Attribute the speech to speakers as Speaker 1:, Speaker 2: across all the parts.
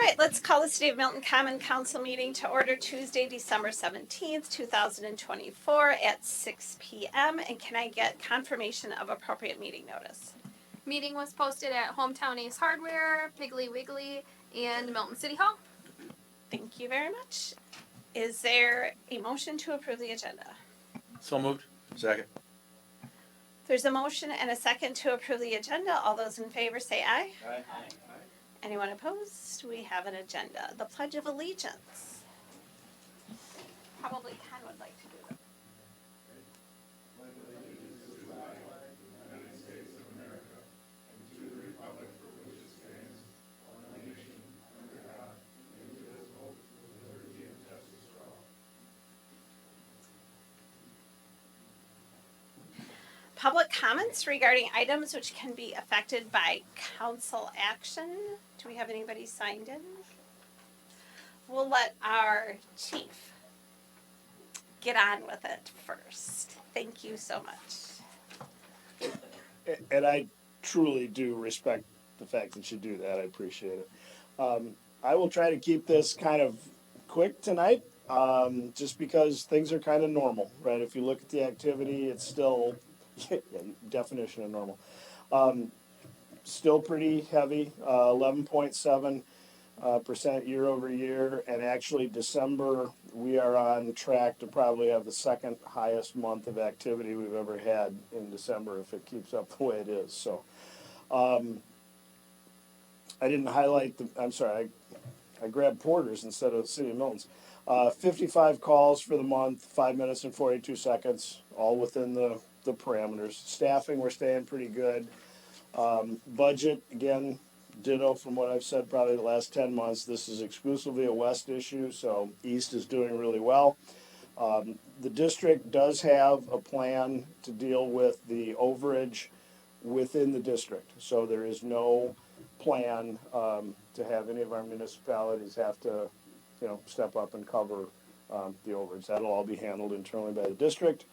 Speaker 1: right, let's call the City of Milton Common Council meeting to order Tuesday, December 17th, 2024 at 6 p.m. And can I get confirmation of appropriate meeting notice?
Speaker 2: Meeting was posted at Hometown Ace Hardware, Piggly Wiggly, and Milton City Hall.
Speaker 1: Thank you very much. Is there a motion to approve the agenda?
Speaker 3: So moved. Second.
Speaker 1: There's a motion and a second to approve the agenda. All those in favor say aye.
Speaker 3: Aye.
Speaker 1: Anyone opposed? We have an agenda. The Pledge of Allegiance. Probably Ken would like to do that. Public comments regarding items which can be affected by council action. Do we have anybody signed in? We'll let our chief get on with it first. Thank you so much.
Speaker 4: And I truly do respect the fact that you do that. I appreciate it. I will try to keep this kind of quick tonight, just because things are kind of normal, right? If you look at the activity, it's still definition of normal. Still pretty heavy, 11.7% year over year, and actually December we are on track to probably have the second highest month of activity we've ever had in December if it keeps up the way it is. So I didn't highlight I grabbed Porter's instead of the City of Milton's. 55 calls for the month, 5 minutes and 42 seconds, all within the parameters. Staffing, we're staying pretty good. Budget, again, ditto from what I've said probably the last 10 months. This is exclusively a West issue, so East is doing really well. The district does have a plan to deal with the overage within the district. So there is no plan to have any of our municipalities have to, step up and cover the overage. That'll all be handled internally by the district.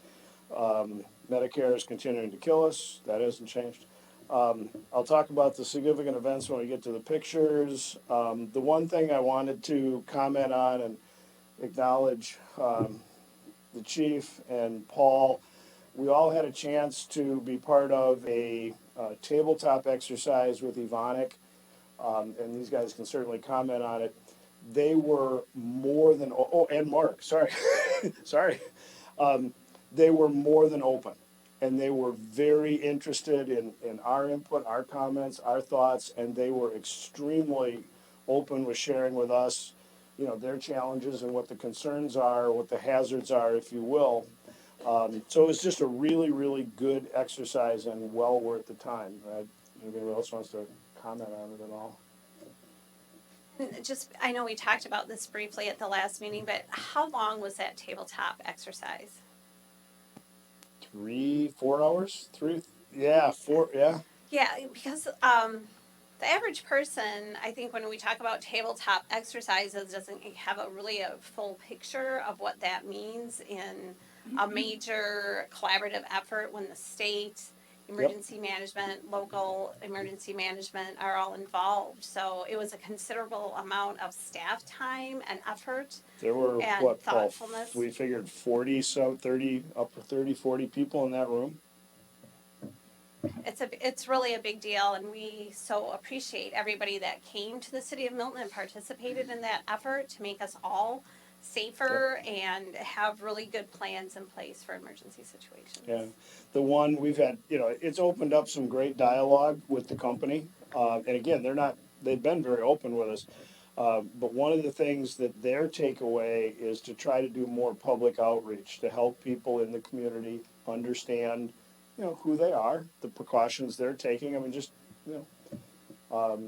Speaker 4: Medicare is continuing to kill us. That hasn't changed. I'll talk about the significant events when we get to the pictures. The one thing I wanted to comment on and acknowledge the chief and Paul, we all had a chance to be part of a tabletop exercise with Evonik, and these guys can certainly comment on it. They were more than, and Mark, sorry, sorry. They were more than open, and they were very interested in our input, our comments, our thoughts, and they were extremely open with sharing with us, their challenges and what the concerns are, what the hazards are, if you will. So it was just a really, really good exercise and well worth the time. Anybody else wants to comment on it at all?
Speaker 1: I know we talked about this briefly at the last meeting, but how long was that tabletop exercise?
Speaker 4: 3, 4 hours? 4, yeah.
Speaker 1: Yeah, because the average person, I think when we talk about tabletop exercises, doesn't have a full picture of what that means in a major collaborative effort when the state, emergency management, local emergency management are all involved. So it was a considerable amount of staff time and effort.
Speaker 4: There were,
Speaker 1: and
Speaker 4: Paul,
Speaker 1: thoughtfulness.
Speaker 4: we figured 40, 40 people in that room.
Speaker 1: It's really a big deal, and we so appreciate everybody that came to the City of Milton and participated in that effort to make us all safer and have really good plans in place for emergency situations.
Speaker 4: Yeah, the one we've had, it's opened up some great dialogue with the company. And again, they've been very open with us. But one of the things that their takeaway is to try to do more public outreach to help people in the community understand, who they are, the precautions they're taking.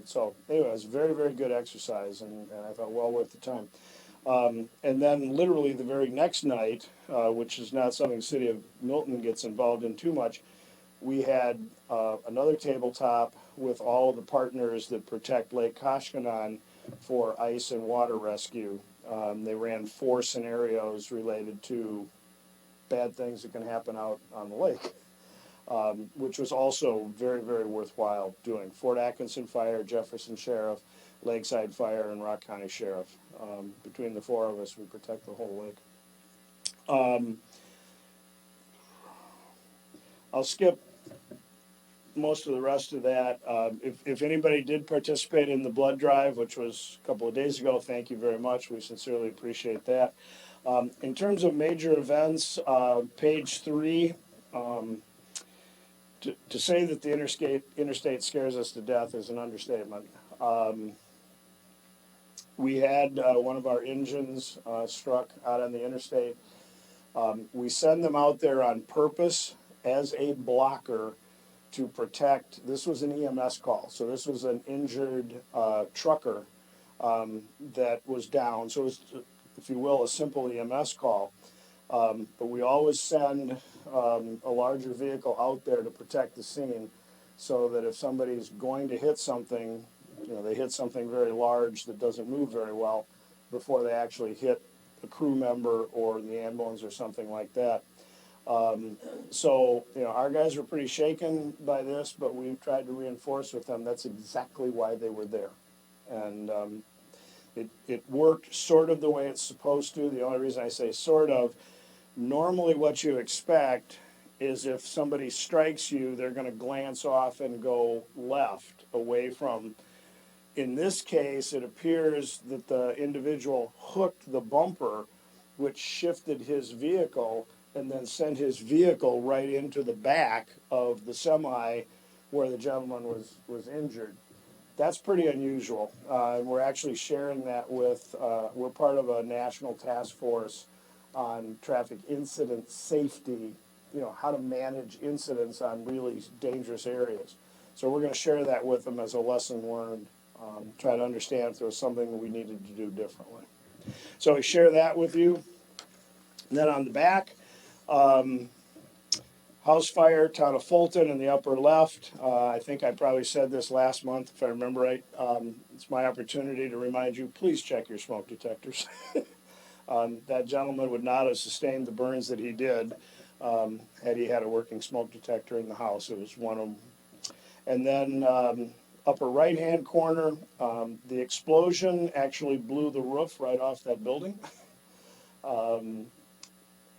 Speaker 4: So anyway, it was a very, very good exercise, and I thought well worth the time. And then literally the very next night, which is not something the City of Milton gets involved in too much, we had another tabletop with all of the partners that protect Lake Koshkonong for ice and water rescue. They ran 4 scenarios related to bad things that can happen out on the lake, which was also very, very worthwhile doing. Fort Atkinson Fire, Jefferson Sheriff, Lakeside Fire and Rock County Sheriff. Between the four of us, we protect the whole lake. I'll skip most of the rest of that. If anybody did participate in the blood drive, which was a couple of days ago, thank you very much. We sincerely appreciate that. In terms of major events, page 3, to say that the interstate scares us to death is an understatement. We had one of our engines struck out on the interstate. We send them out there on purpose as a blocker to protect. This was an EMS call, so this was an injured trucker that was down. So it was, if you will, a simple EMS call. But we always send a larger vehicle out there to protect the scene, so that if somebody's going to hit something, you know, they hit something very large that doesn't move very well before they actually hit a crew member or the ambulance or something like that. So, you know, our guys were pretty shaken by this, but we've tried to reinforce with them that's exactly why they were there. And it worked sort of the way it's supposed to. The only reason I say sort of, normally what you expect is if somebody strikes you, they're going to glance off and go left away from. In this case, it appears that the individual hooked the bumper, which shifted his vehicle and then sent his vehicle right into the back of the semi where the gentleman was injured. That's pretty unusual. And we're actually sharing that with, we're part of a national task force on traffic incident safety, you know, how to manage incidents on really dangerous areas. So we're going to share that with them as a lesson learned, try to understand if there was something that we needed to do differently. So we share that with you. And then on the back, house fire, town of Fulton in the upper left. I think I probably said this last month, if I remember right. It's my opportunity to remind you, please check your smoke detectors. That gentleman would not have sustained the burns that he did had he had a working smoke detector in the house. It was one of them. And then upper right-hand corner, the explosion actually blew the roof right off that building.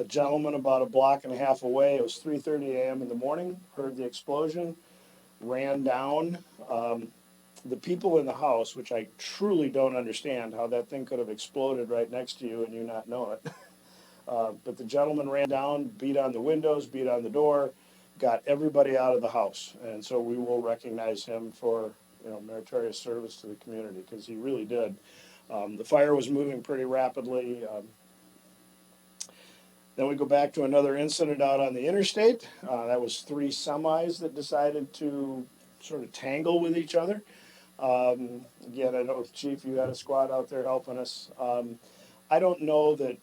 Speaker 4: A gentleman about a block and a half away, it was 3:30 a.m. in the morning, heard the explosion, ran down. The people in the house, which I truly don't understand how that thing could have exploded right next to you and you not know it. But the gentleman ran down, beat on the windows, beat on the door, got everybody out of the house. And so we will recognize him for, you know, meritorious service to the community, because he really did. The fire was moving pretty rapidly. Then we go back to another incident out on the interstate. That was 3 semis that decided to sort of tangle with each other. Again, I know, Chief, you had a squad out there helping us. I don't know that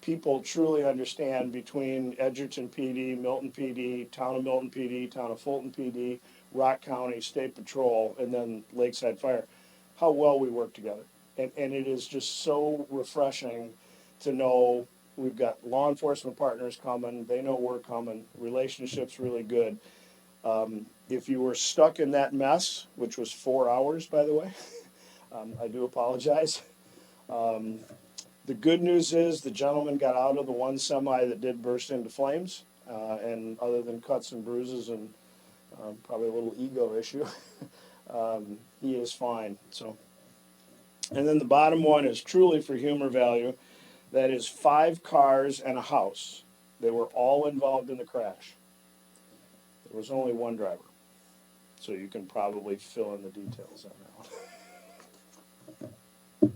Speaker 4: people truly understand between Edgerton PD, Milton PD, Town of Milton PD, Town of Fulton PD, Rock County, State Patrol, and then Lakeside Fire, how well we work together. And it is just so refreshing to know we've got law enforcement partners coming, they know we're coming, relationship's really good. If you were stuck in that mess, which was 4 hours, by the way, I do apologize. The good news is the gentleman got out of the one semi that did burst into flames, and other than cuts and bruises and probably a little ego issue, he is fine. So, and then the bottom one is truly for humor value. That is 5 cars and a house. They were all involved in the crash. There was only one driver. So you can probably fill in the details on that one.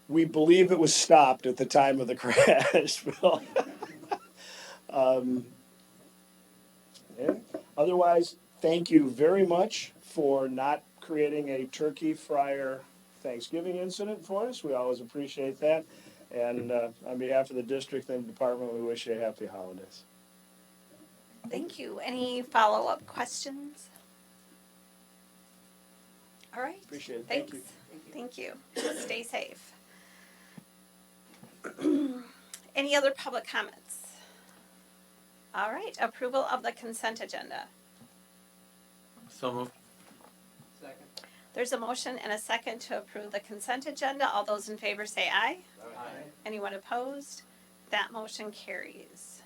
Speaker 4: We believe it was stopped at the time of the crash. Yeah. Otherwise, thank you very much for not creating a turkey fryer Thanksgiving incident for us. We always appreciate that. And on behalf of the district and the department, we wish you a happy holidays.
Speaker 1: Thank you. Any follow-up questions? All right.
Speaker 4: Appreciate it.
Speaker 1: Thanks.
Speaker 4: Thank you.
Speaker 1: Thank you. Stay safe. Any other public comments? All right. Approval of the consent agenda.
Speaker 3: So moved.
Speaker 5: Second.
Speaker 1: There's a motion and a second to approve the consent agenda. All those in favor say aye.
Speaker 5: Aye.
Speaker 1: Anyone opposed? That motion carries.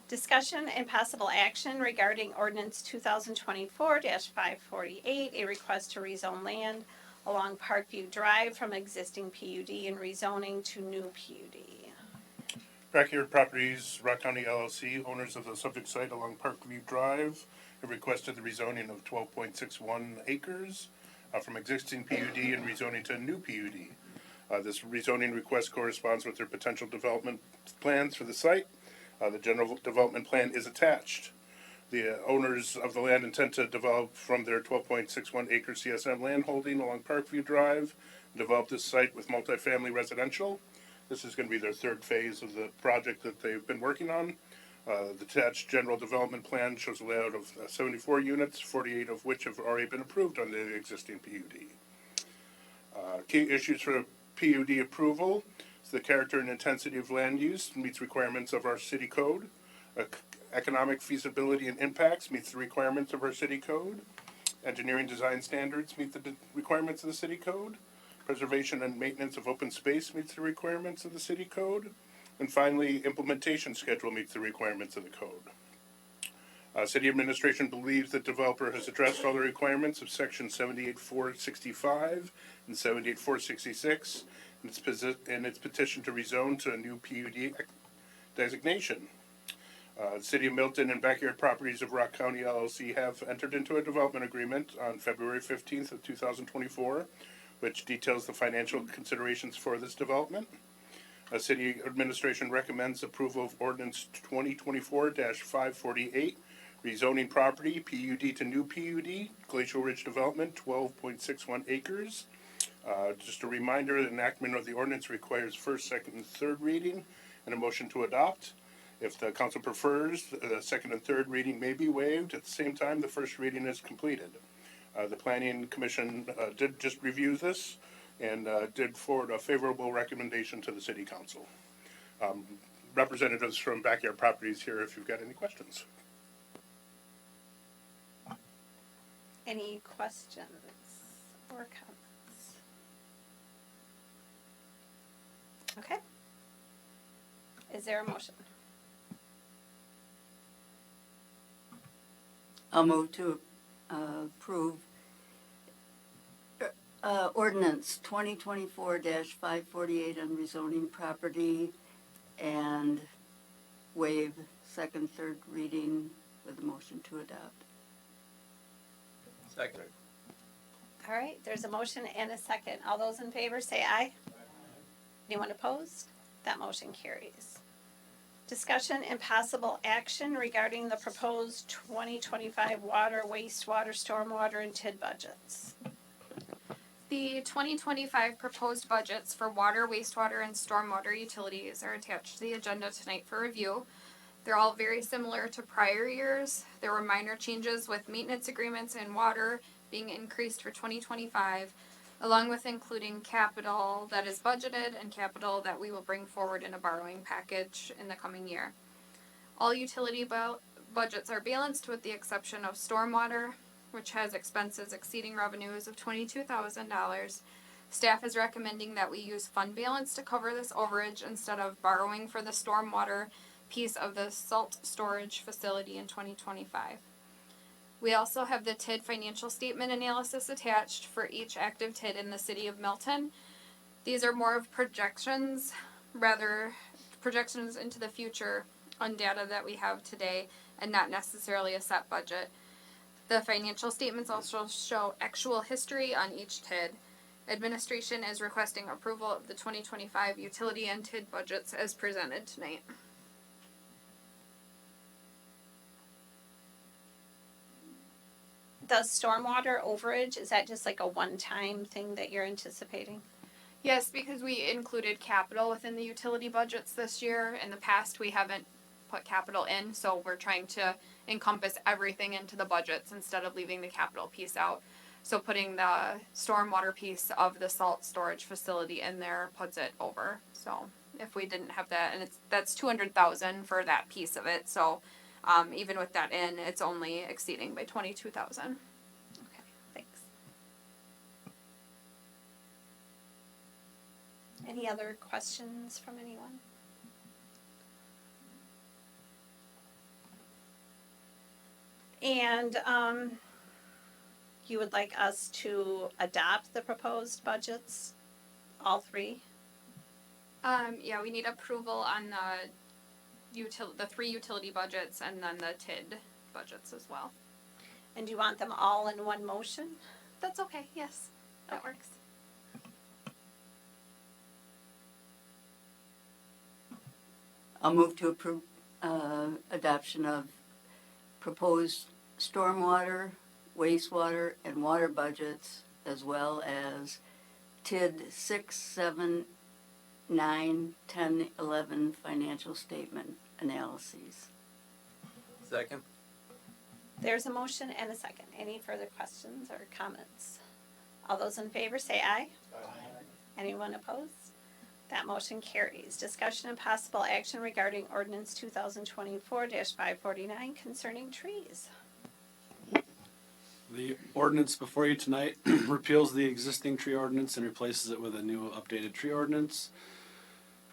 Speaker 1: Discussion and possible action regarding ordinance 2024-548, a request to rezone land along Parkview Drive from existing PUD and rezoning to new PUD.
Speaker 6: Backyard Properties, Rock County LLC, owners of the subject site along Parkview Drive, have requested the rezoning of 12.61 acres from existing PUD and rezoning to a new PUD. This rezoning request corresponds with their potential development plans for the site. The general development plan is attached. The owners of the land intend to develop from their 12.61 acre CSM land holding along Parkview Drive, develop this site with multifamily residential. This is going to be their third phase of the project that they've been working on. The attached general development plan shows a layout of 74 units, 48 of which have already been approved on the existing PUD. Key issues for PUD approval is the character and intensity of land use meets requirements of our city code. Economic feasibility and impacts meets the requirements of our city code. Engineering design standards meet the requirements of the city code. Preservation and maintenance of open space meets the requirements of the city code. And finally, implementation schedule meets the requirements of the code. City administration believes that developer has addressed all the requirements of section 78.465 and 78.466 in its petition to rezone to a new PUD designation. The City of Milton and Backyard Properties of Rock County LLC have entered into a development agreement on February 15th of 2024, which details the financial considerations for this development. City administration recommends approval of ordinance 2024-548, rezoning property PUD to new PUD, Glacial Ridge Development, 12.61 acres. Just a reminder, the enactment of the ordinance requires first, second, and third reading and a motion to adopt. If the council prefers, the second and third reading may be waived at the same time the first reading is completed. The Planning Commission did just review this and did forward a favorable recommendation to the City Council. Representatives from Backyard Properties here if you've got any questions.
Speaker 1: Any questions or comments? Okay. Is there a motion?
Speaker 7: I'll move to approve ordinance 2024-548 on rezoning property and waive second, third reading with a motion to adopt.
Speaker 3: Second.
Speaker 1: All right, there's a motion and a second. All those in favor say aye. Anyone opposed? That motion carries. Discussion and possible action regarding the proposed 2025 water, wastewater, stormwater, and TID budgets.
Speaker 2: The 2025 proposed budgets for water, wastewater, and stormwater utilities are attached to the agenda tonight for review. They're all very similar to prior years. There were minor changes with maintenance agreements and water being increased for 2025, along with including capital that is budgeted and capital that we will bring forward in a borrowing package in the coming year. All utility budgets are balanced with the exception of stormwater, which has expenses exceeding revenues of $22,000. Staff is recommending that we use fund balance to cover this overage instead of borrowing for the stormwater piece of the salt storage facility in 2025. We also have the TID financial statement analysis attached for each active TID in the city of Milton. These are more of projections into the future on data that we have today and not necessarily a set budget. The financial statements also show actual history on each TID. Administration is requesting approval of the 2025 utility and TID budgets as presented tonight.
Speaker 1: The stormwater overage, is that just like a one-time thing that you're anticipating?
Speaker 2: Yes, because we included capital within the utility budgets this year. In the past, we haven't put capital in, so we're trying to encompass everything into the budgets instead of leaving the capital piece out. So putting the stormwater piece of the salt storage facility in there puts it over. So if we didn't have that, and that's $200,000 for that piece of it. So Even with that in, it's only exceeding by 22,000.
Speaker 1: Okay, thanks. Any other questions from anyone? And you would like us to adopt the proposed budgets, all three?
Speaker 2: Yeah, we need approval on the 3 utility budgets and then the TID budgets as well.
Speaker 1: And do you want them all in one motion?
Speaker 2: That's okay, yes, that
Speaker 1: Okay.
Speaker 2: works.
Speaker 7: I'll move to approve adoption of proposed stormwater, wastewater, and water budgets, as well as TID 6, 7, 9, 10, 11 financial statement analyses.
Speaker 3: Second.
Speaker 1: There's a motion and a second. Any further questions or comments? All those in favor say aye. Anyone opposed? That motion carries. Discussion and possible action regarding ordinance 2024-549 concerning trees.
Speaker 5: The ordinance before you tonight repeals the existing tree ordinance and replaces it with a new updated tree ordinance.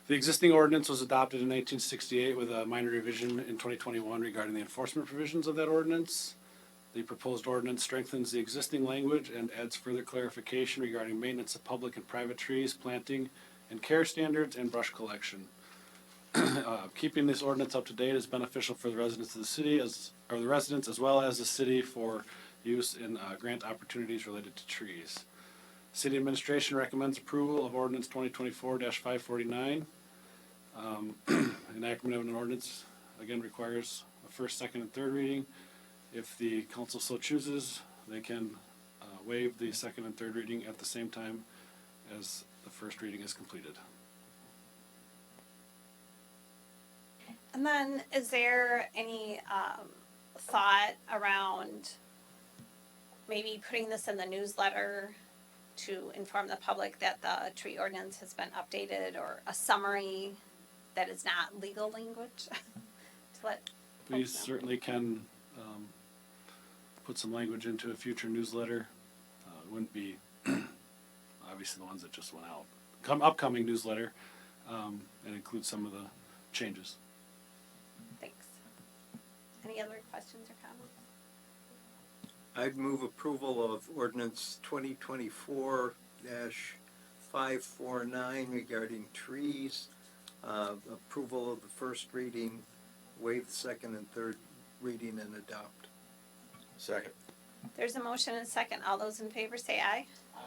Speaker 5: The existing ordinance was adopted in 1968 with a minor revision in 2021 regarding the enforcement provisions of that ordinance. The proposed ordinance strengthens the existing language and adds further clarification regarding maintenance of public and private trees, planting, and care standards and brush collection. Keeping this ordinance up to date is beneficial for the residents of the city as well as the city for use in grant opportunities related to trees. City administration recommends approval of ordinance 2024-549. Enactment of an ordinance, again, requires a first, second, and third reading. If the council so chooses, they can waive the second and third reading at the same time as the first reading is completed.
Speaker 1: And then is there any thought around maybe putting this in the newsletter to inform the public that the tree ordinance has been updated, or a summary that is not legal language? To let
Speaker 5: We
Speaker 1: folks know.
Speaker 5: certainly can put some language into a future newsletter. It wouldn't be obviously the ones that just went out. Upcoming newsletter, and include some of the changes.
Speaker 1: Thanks. Any other questions or comments?
Speaker 8: I'd move approval of ordinance 2024-549 regarding trees, approval of the first reading, waive the second and third reading, and adopt.
Speaker 3: Second.
Speaker 1: There's a motion and a second. All those in favor say aye. Aye.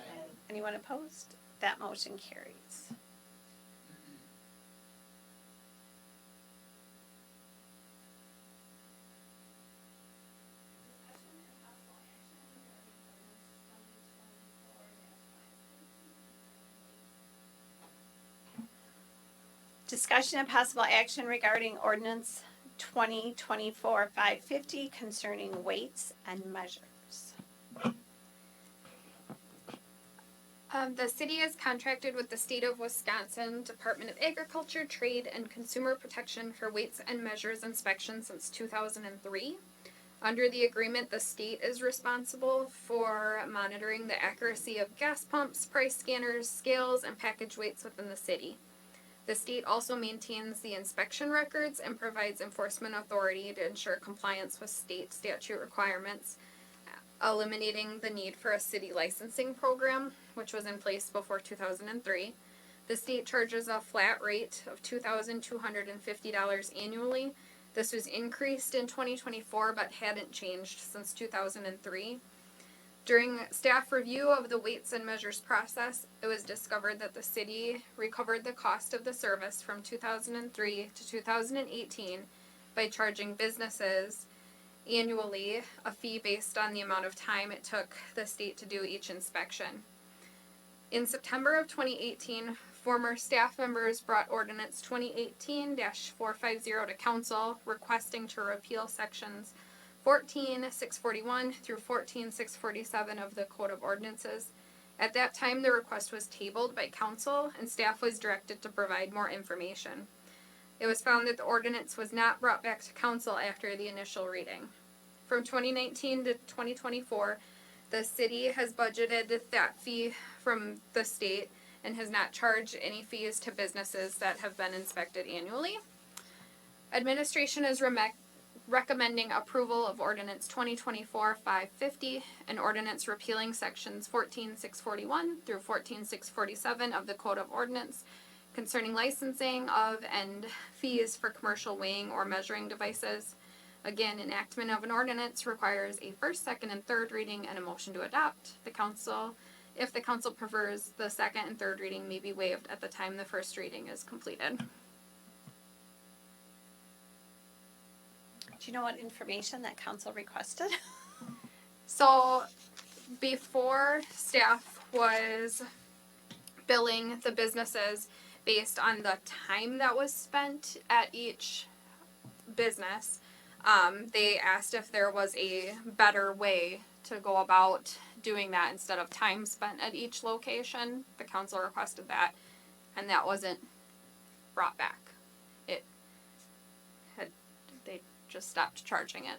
Speaker 1: Anyone opposed? That motion carries. Discussion and possible action regarding ordinance 2024-550 concerning weights and measures.
Speaker 2: The city is contracted with the State of Wisconsin Department of Agriculture, Trade, and Consumer Protection for weights and measures inspection since 2003. Under the agreement, the state is responsible for monitoring the accuracy of gas pumps, price scanners, scales, and package weights within the city. The state also maintains the inspection records and provides enforcement authority to ensure compliance with state statute requirements, eliminating the need for a city licensing program, which was in place before 2003. The state charges a flat rate of $2,250 annually. This was increased in 2024 but hadn't changed since 2003. During staff review of the weights and measures process, it was discovered that the city recovered the cost of the service from 2003 to 2018 by charging businesses annually a fee based on the amount of time it took the state to do each inspection. In September of 2018, former staff members brought ordinance 2018-450 to council, requesting to repeal sections 14,641 through 14,647 of the Code of Ordinances. At that time, the request was tabled by council and staff was directed to provide more information. It was found that the ordinance was not brought back to council after the initial reading. From 2019 to 2024, the city has budgeted that fee from the state and has not charged any fees to businesses that have been inspected annually. Administration is recommending approval of ordinance 2024-550, an ordinance repealing sections 14,641 through 14,647 of the Code of Ordinance concerning licensing of and fees for commercial weighing or measuring devices. Again, enactment of an ordinance requires a first, second, and third reading and a motion to adopt. If the council prefers, the second and third reading may be waived at the time the first reading is completed.
Speaker 1: Do you know what information that council requested?
Speaker 2: So, before staff was billing the businesses based on the time that was spent at each business, they asked if there was a better way to go about doing that instead of time spent at each location. The council requested that, and that wasn't brought back. They just stopped charging it.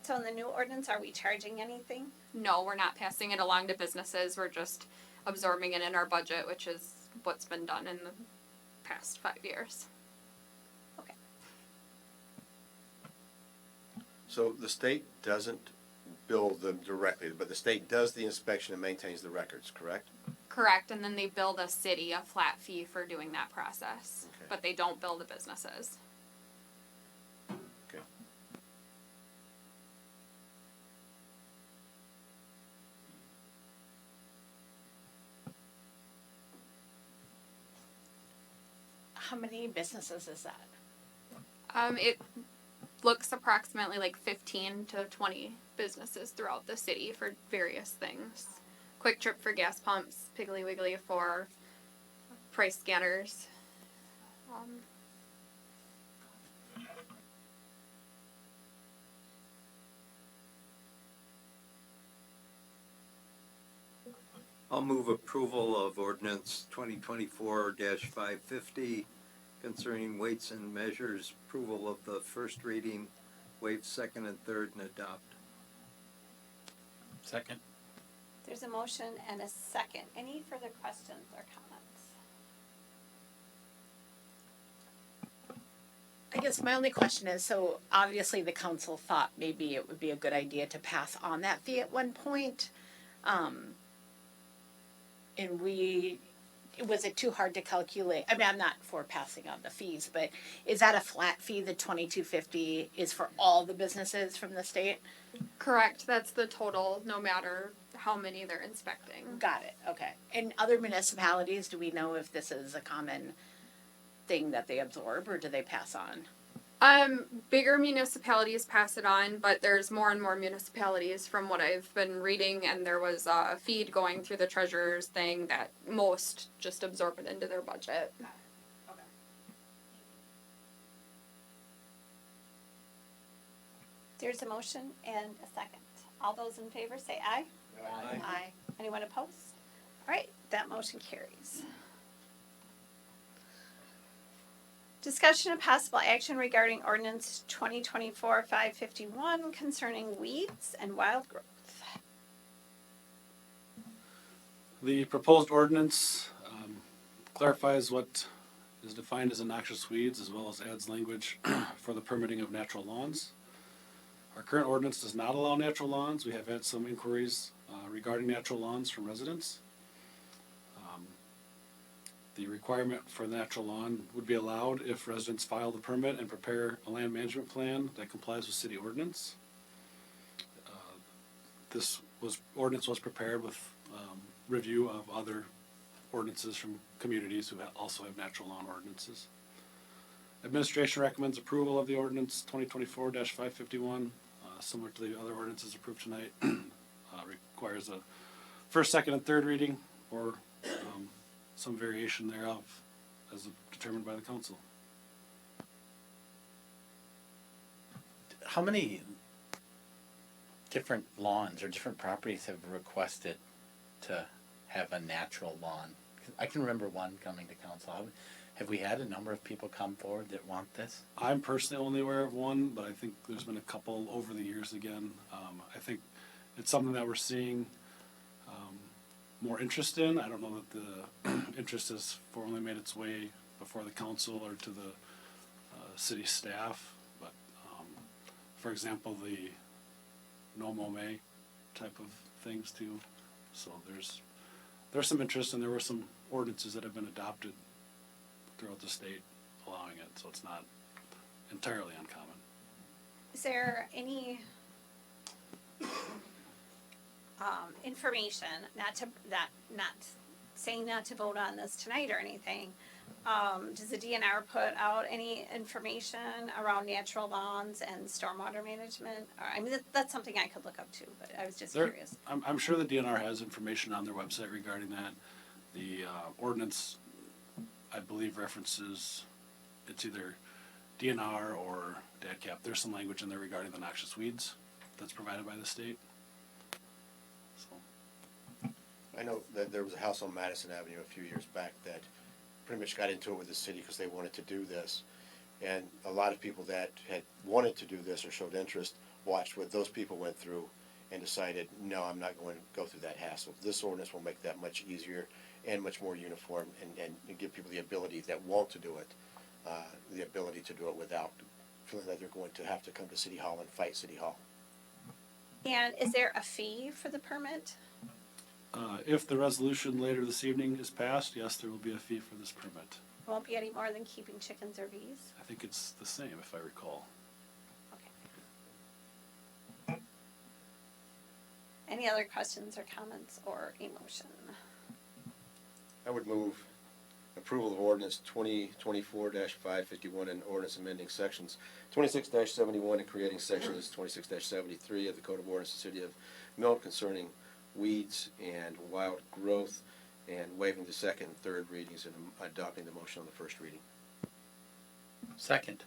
Speaker 1: So in the new ordinance, are we charging anything?
Speaker 2: No, we're not passing it along to businesses. We're just absorbing it in our budget, which is what's been done in the past 5 years.
Speaker 3: So the state doesn't bill them directly, but the state does the inspection and maintains the records, correct?
Speaker 2: Correct, and then they bill the city a flat fee for doing that process,
Speaker 3: Okay.
Speaker 2: but they don't bill the businesses.
Speaker 3: Okay.
Speaker 1: How many businesses is that?
Speaker 2: It looks approximately like 15 to 20 businesses throughout the city for various things. Quick Trip for gas pumps, Piggly Wiggly for price scanners.
Speaker 8: I'll move approval of ordinance 2024-550 concerning weights and measures, approval of the first reading, waive second and third, and adopt.
Speaker 3: Second.
Speaker 1: There's a motion and a second. Any further questions or comments?
Speaker 9: I guess my only question is, so obviously the council thought maybe it would be a good idea to pass on that fee at one point. And was it too hard to calculate? I mean, I'm not for passing on the fees, but is that a flat fee? The $22.50 is for all the businesses from the state?
Speaker 2: Correct, that's the total, no matter how many they're inspecting.
Speaker 9: Got it, okay. In other municipalities, do we know if this is a common thing that they absorb, or do they pass on?
Speaker 2: Bigger municipalities pass it on, but there's more and more municipalities from what I've been reading, and there was a feed going through the treasurer's thing that most just absorb it into their budget.
Speaker 1: There's a motion and a second. All those in favor say aye.
Speaker 3: Aye.
Speaker 1: Aye. Anyone opposed? All right, that motion carries. Discussion of possible action regarding ordinance 2024-551 concerning weeds and wild growth.
Speaker 5: The proposed ordinance clarifies what is defined as noxious weeds, as well as adds language for the permitting of natural lawns. Our current ordinance does not allow natural lawns. We have had some inquiries regarding natural lawns from residents. The requirement for the natural lawn would be allowed if residents file the permit and prepare a land management plan that complies with city ordinance. Ordinance was prepared with review of other ordinances from communities who also have natural lawn ordinances. Administration recommends approval of the ordinance 2024-551, similar to the other ordinances approved tonight. Requires a first, second, and third reading, or some variation thereof as determined by the council.
Speaker 10: How many different lawns or different properties have requested to have a natural lawn? I can remember one coming to council. Have we had a number of people come forward that want this?
Speaker 5: I'm personally only aware of one, but I think there's been a couple over the years again. I think it's something that we're seeing more interest in. I don't know that the interest has formally made its way before the council or to the city staff, but for example, the no mow may type of things too. So there's some interest, and there were some ordinances that have been adopted throughout the state allowing it, so it's not entirely uncommon.
Speaker 1: Is there any information, not saying not to vote on this tonight or anything, does the DNR put out any information around natural lawns and stormwater management? Or, I mean, that's something I could look up too, but I was just curious.
Speaker 5: I'm sure the DNR has information on their website regarding that. The ordinance, I believe, references, it's either DNR or DADCAP. There's some language in there regarding the noxious weeds that's provided by the state. So,
Speaker 3: I know that there was a house on Madison Avenue a few years back that pretty much got into it with the city because they wanted to do this. And a lot of people that had wanted to do this or showed interest watched what those people went through and decided, no, I'm not going to go through that hassle. This ordinance will make that much easier and much more uniform and give people the ability that want to do it, the ability to do it without feeling that they're going to have to come to City Hall and fight City Hall.
Speaker 1: And is there a fee for the permit?
Speaker 5: if the resolution later this evening is passed, yes, there will be a fee for this permit.
Speaker 1: It won't be any more than keeping chickens or bees?
Speaker 5: I think it's the same, if I recall.
Speaker 1: Okay. Any other questions or comments or emotion?
Speaker 3: I would move approval of ordinance 2024-551 and ordinance amending sections 26-71 and creating sections 26-73 of the Code of Ordinance of the City of Milton concerning weeds and wild growth, and waiving the second and third readings and adopting the motion on the first reading.
Speaker 10: Second.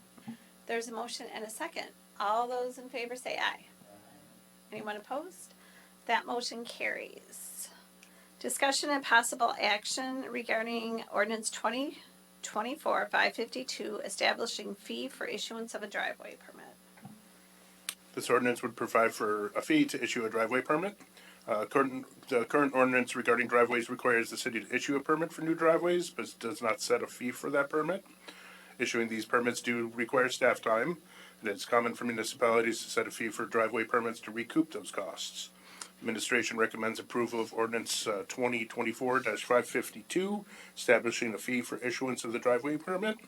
Speaker 1: There's a motion and a second. All those in favor say aye. Anyone opposed? That motion carries. Discussion and possible action regarding ordinance 2024-552, establishing fee for issuance of a driveway permit.
Speaker 6: This ordinance would provide for a fee to issue a driveway permit. The current ordinance regarding driveways requires the city to issue a permit for new driveways, but does not set a fee for that permit. Issuing these permits do require staff time, and it's common for municipalities to set a fee for driveway permits to recoup those costs. Administration recommends approval of ordinance 2024-552, establishing a fee for issuance of the driveway permit.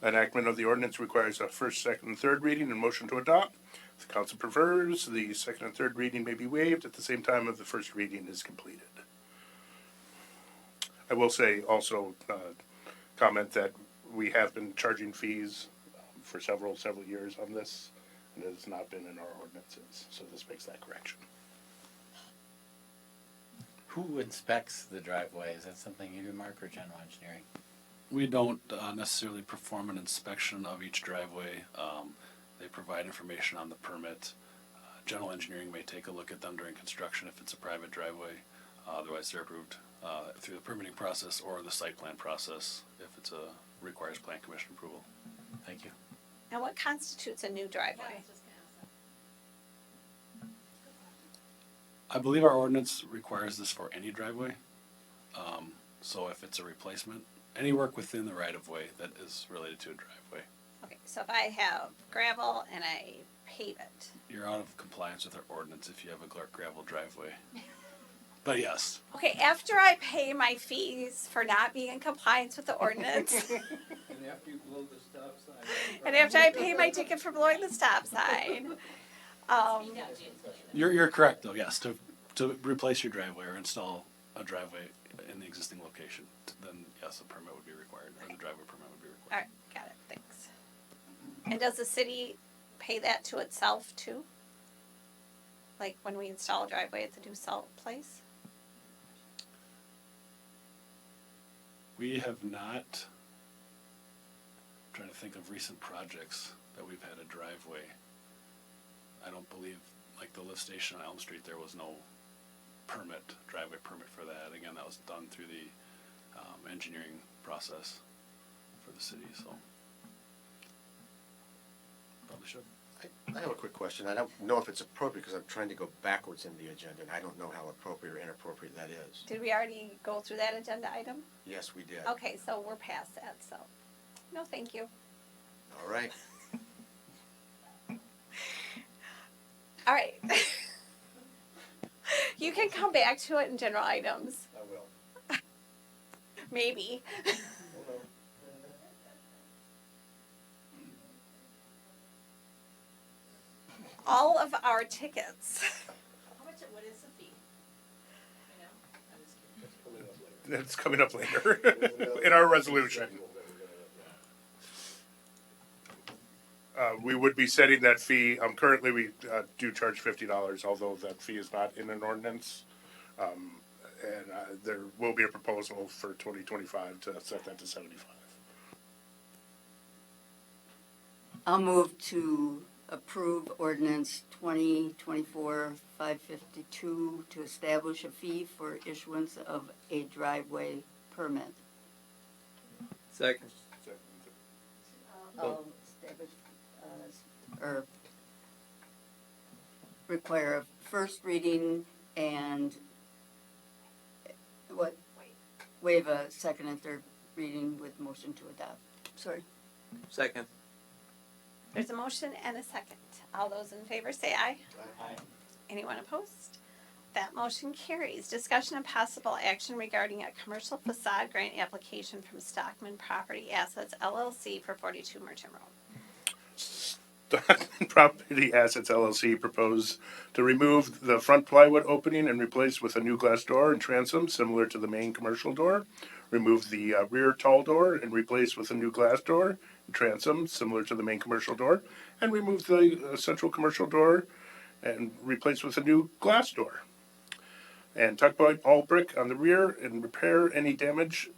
Speaker 6: Enactment of the ordinance requires a first, second, and third reading and motion to adopt. If the council prefers, the second and third reading may be waived at the same time as the first reading is completed. I will say also, comment that we have been charging fees for several years on this, and it has not been in our ordinances, so this makes that correction.
Speaker 10: Who inspects the driveway? Is that something you do, Mark, or general engineering?
Speaker 5: We don't necessarily perform an inspection of each driveway. They provide information on the permit. General engineering may take a look at them during construction if it's a private driveway. Otherwise, they're approved through the permitting process or the site plan process if it's requires plan commission approval.
Speaker 10: Thank you.
Speaker 1: Now, what constitutes a new driveway?
Speaker 5: I believe our ordinance requires this for any driveway. So if it's a replacement, any work within the right-of-way that is related to a driveway,
Speaker 1: Okay, so if I have gravel and I pave it,
Speaker 5: you're out of compliance with our ordinance if you have a gravel driveway. But yes,
Speaker 1: okay, after I pay my fees for not being in compliance with the ordinance,
Speaker 8: And after you blow the stop sign.
Speaker 1: and after I pay my ticket for blowing the stop sign,
Speaker 5: you're correct though, yes, to replace your driveway or install a driveway in the existing location, then yes, a permit would be required, or the driveway permit would be
Speaker 1: all
Speaker 5: required.
Speaker 1: right, got it, thanks. And does the city pay that to itself too? Like when we install a driveway at the new salt place?
Speaker 5: We have not, I'm trying to think of recent projects that we've had a driveway. I don't believe, like the lift station on Elm Street, there was no driveway permit for that. Again, that was done through the engineering process for for the city, so. Probably should.
Speaker 3: I have a quick question. I don't know if it's appropriate because I'm trying to go backwards in the agenda and I don't know how appropriate or inappropriate that is.
Speaker 1: Did we already go through that agenda item?
Speaker 3: Yes, we did.
Speaker 1: Okay, so we're past that, so, no, thank you.
Speaker 3: All right.
Speaker 1: All right. You can come back to it in general items,
Speaker 3: I will.
Speaker 1: maybe. All of our tickets.
Speaker 9: What is the fee?
Speaker 6: It's coming up later in our resolution. We would be setting that fee, currently we do charge $50, although that fee is not in an ordinance. And there will be a proposal for 2025 to set that to 75.
Speaker 7: I'll move to approve ordinance 2024-552 to establish a fee for issuance of a driveway permit.
Speaker 8: Second.
Speaker 7: I'll establish, or require a first reading and what? Waive a second and third reading with motion to adopt. Sorry.
Speaker 8: Second.
Speaker 1: There's a motion and a second. All those in favor say aye.
Speaker 10: Aye.
Speaker 1: Anyone opposed? That motion carries. Discussion and possible action regarding a commercial facade grant application from Stockman Property Assets LLC for 42 Merchant Road.
Speaker 6: Stockman Property Assets LLC propose to remove the front plywood opening and replace with a new glass door and transom similar to the main commercial door. Remove the rear tall door and replace with a new glass door and transom similar to the main commercial door. And remove the central commercial door and replace with a new glass door. And tuck point all brick on the rear and repair any damage.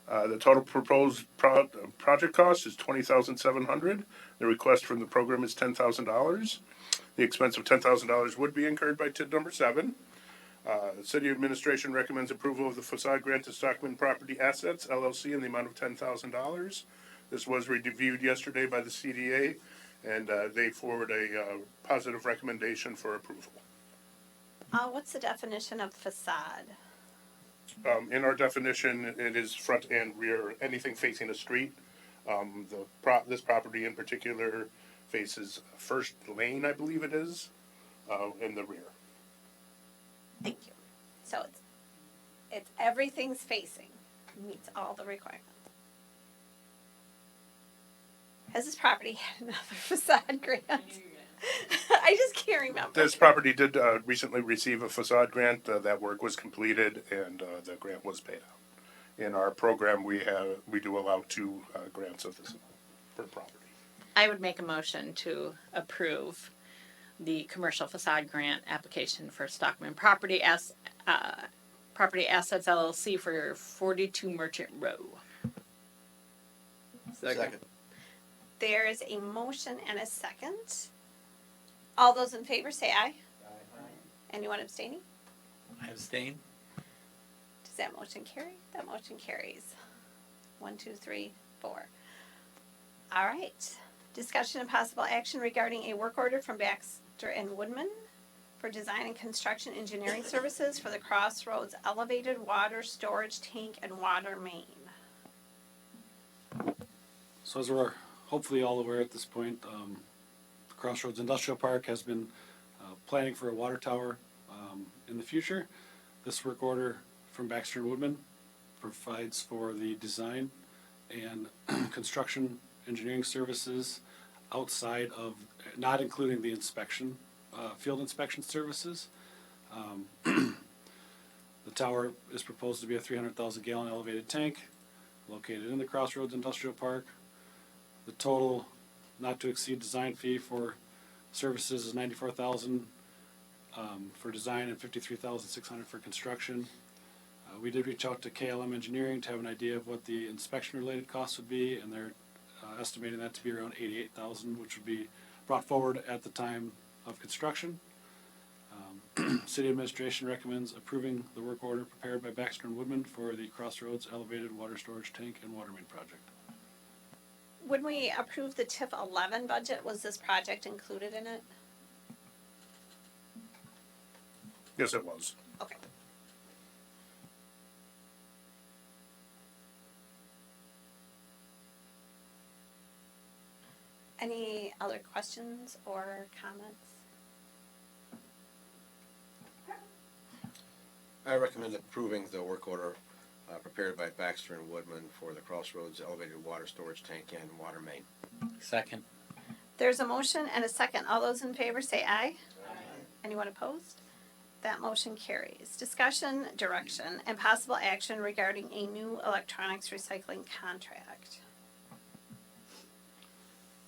Speaker 6: The total proposed project cost is $20,700. The request from the program is $10,000. The expense of $10,000 would be incurred by TID number 7. The city administration recommends approval of the facade grant to Stockman Property Assets LLC in the amount of $10,000. This was reviewed yesterday by the CDA, and they forward a positive recommendation for approval.
Speaker 1: What's the definition of facade?
Speaker 6: In our definition, it is front and rear, anything facing a street. This property in particular faces First Lane, I believe it is, in the rear.
Speaker 1: Thank you. So it's everything's facing, meets all the requirements. Has this property had another facade grant? I just can't remember.
Speaker 6: This property did recently receive a facade grant. That work was completed and the grant was paid out. In our program, we do allow 2 grants of this per property.
Speaker 9: I would make a motion to approve the commercial facade grant application for Stockman Property Assets LLC for 42 Merchant Row.
Speaker 8: Second.
Speaker 1: There is a motion and a second. All those in favor say aye. Anyone abstaining?
Speaker 10: I abstain.
Speaker 1: Does that motion carry? That motion carries. 1, 2, 3, 4. All right. Discussion and possible action regarding a work order from Baxter and Woodman for design and construction engineering services for the Crossroads elevated water storage tank and water main.
Speaker 5: So as we're hopefully all aware at this point, the Crossroads Industrial Park has been planning for a water tower in the future. This work order from Baxter and Woodman provides for the design and construction engineering services outside of, not including the inspection, field inspection services. The tower is proposed to be a 300,000 gallon elevated tank located in the Crossroads Industrial Park. The total not to exceed design fee for services is $94,000 for design and $53,600 for construction. We did reach out to KLM Engineering to have an idea of what the inspection related costs would be, and they're estimating that to be around $88,000, which would be brought forward at the time of construction. City administration recommends approving the work order prepared by Baxter and Woodman for the Crossroads Elevated Water Storage Tank and Water Main Project.
Speaker 1: When we approved the TIF 11 budget, was this project included in it?
Speaker 6: Yes, it was.
Speaker 1: Okay. Any other questions or comments?
Speaker 3: I recommend approving the work order prepared by Baxter and Woodman for the Crossroads Elevated Water Storage Tank and Water Main.
Speaker 10: Second.
Speaker 1: There's a motion and a second. All those in favor say aye. Anyone opposed? That motion carries. Discussion, direction, and possible action regarding a new electronics recycling contract.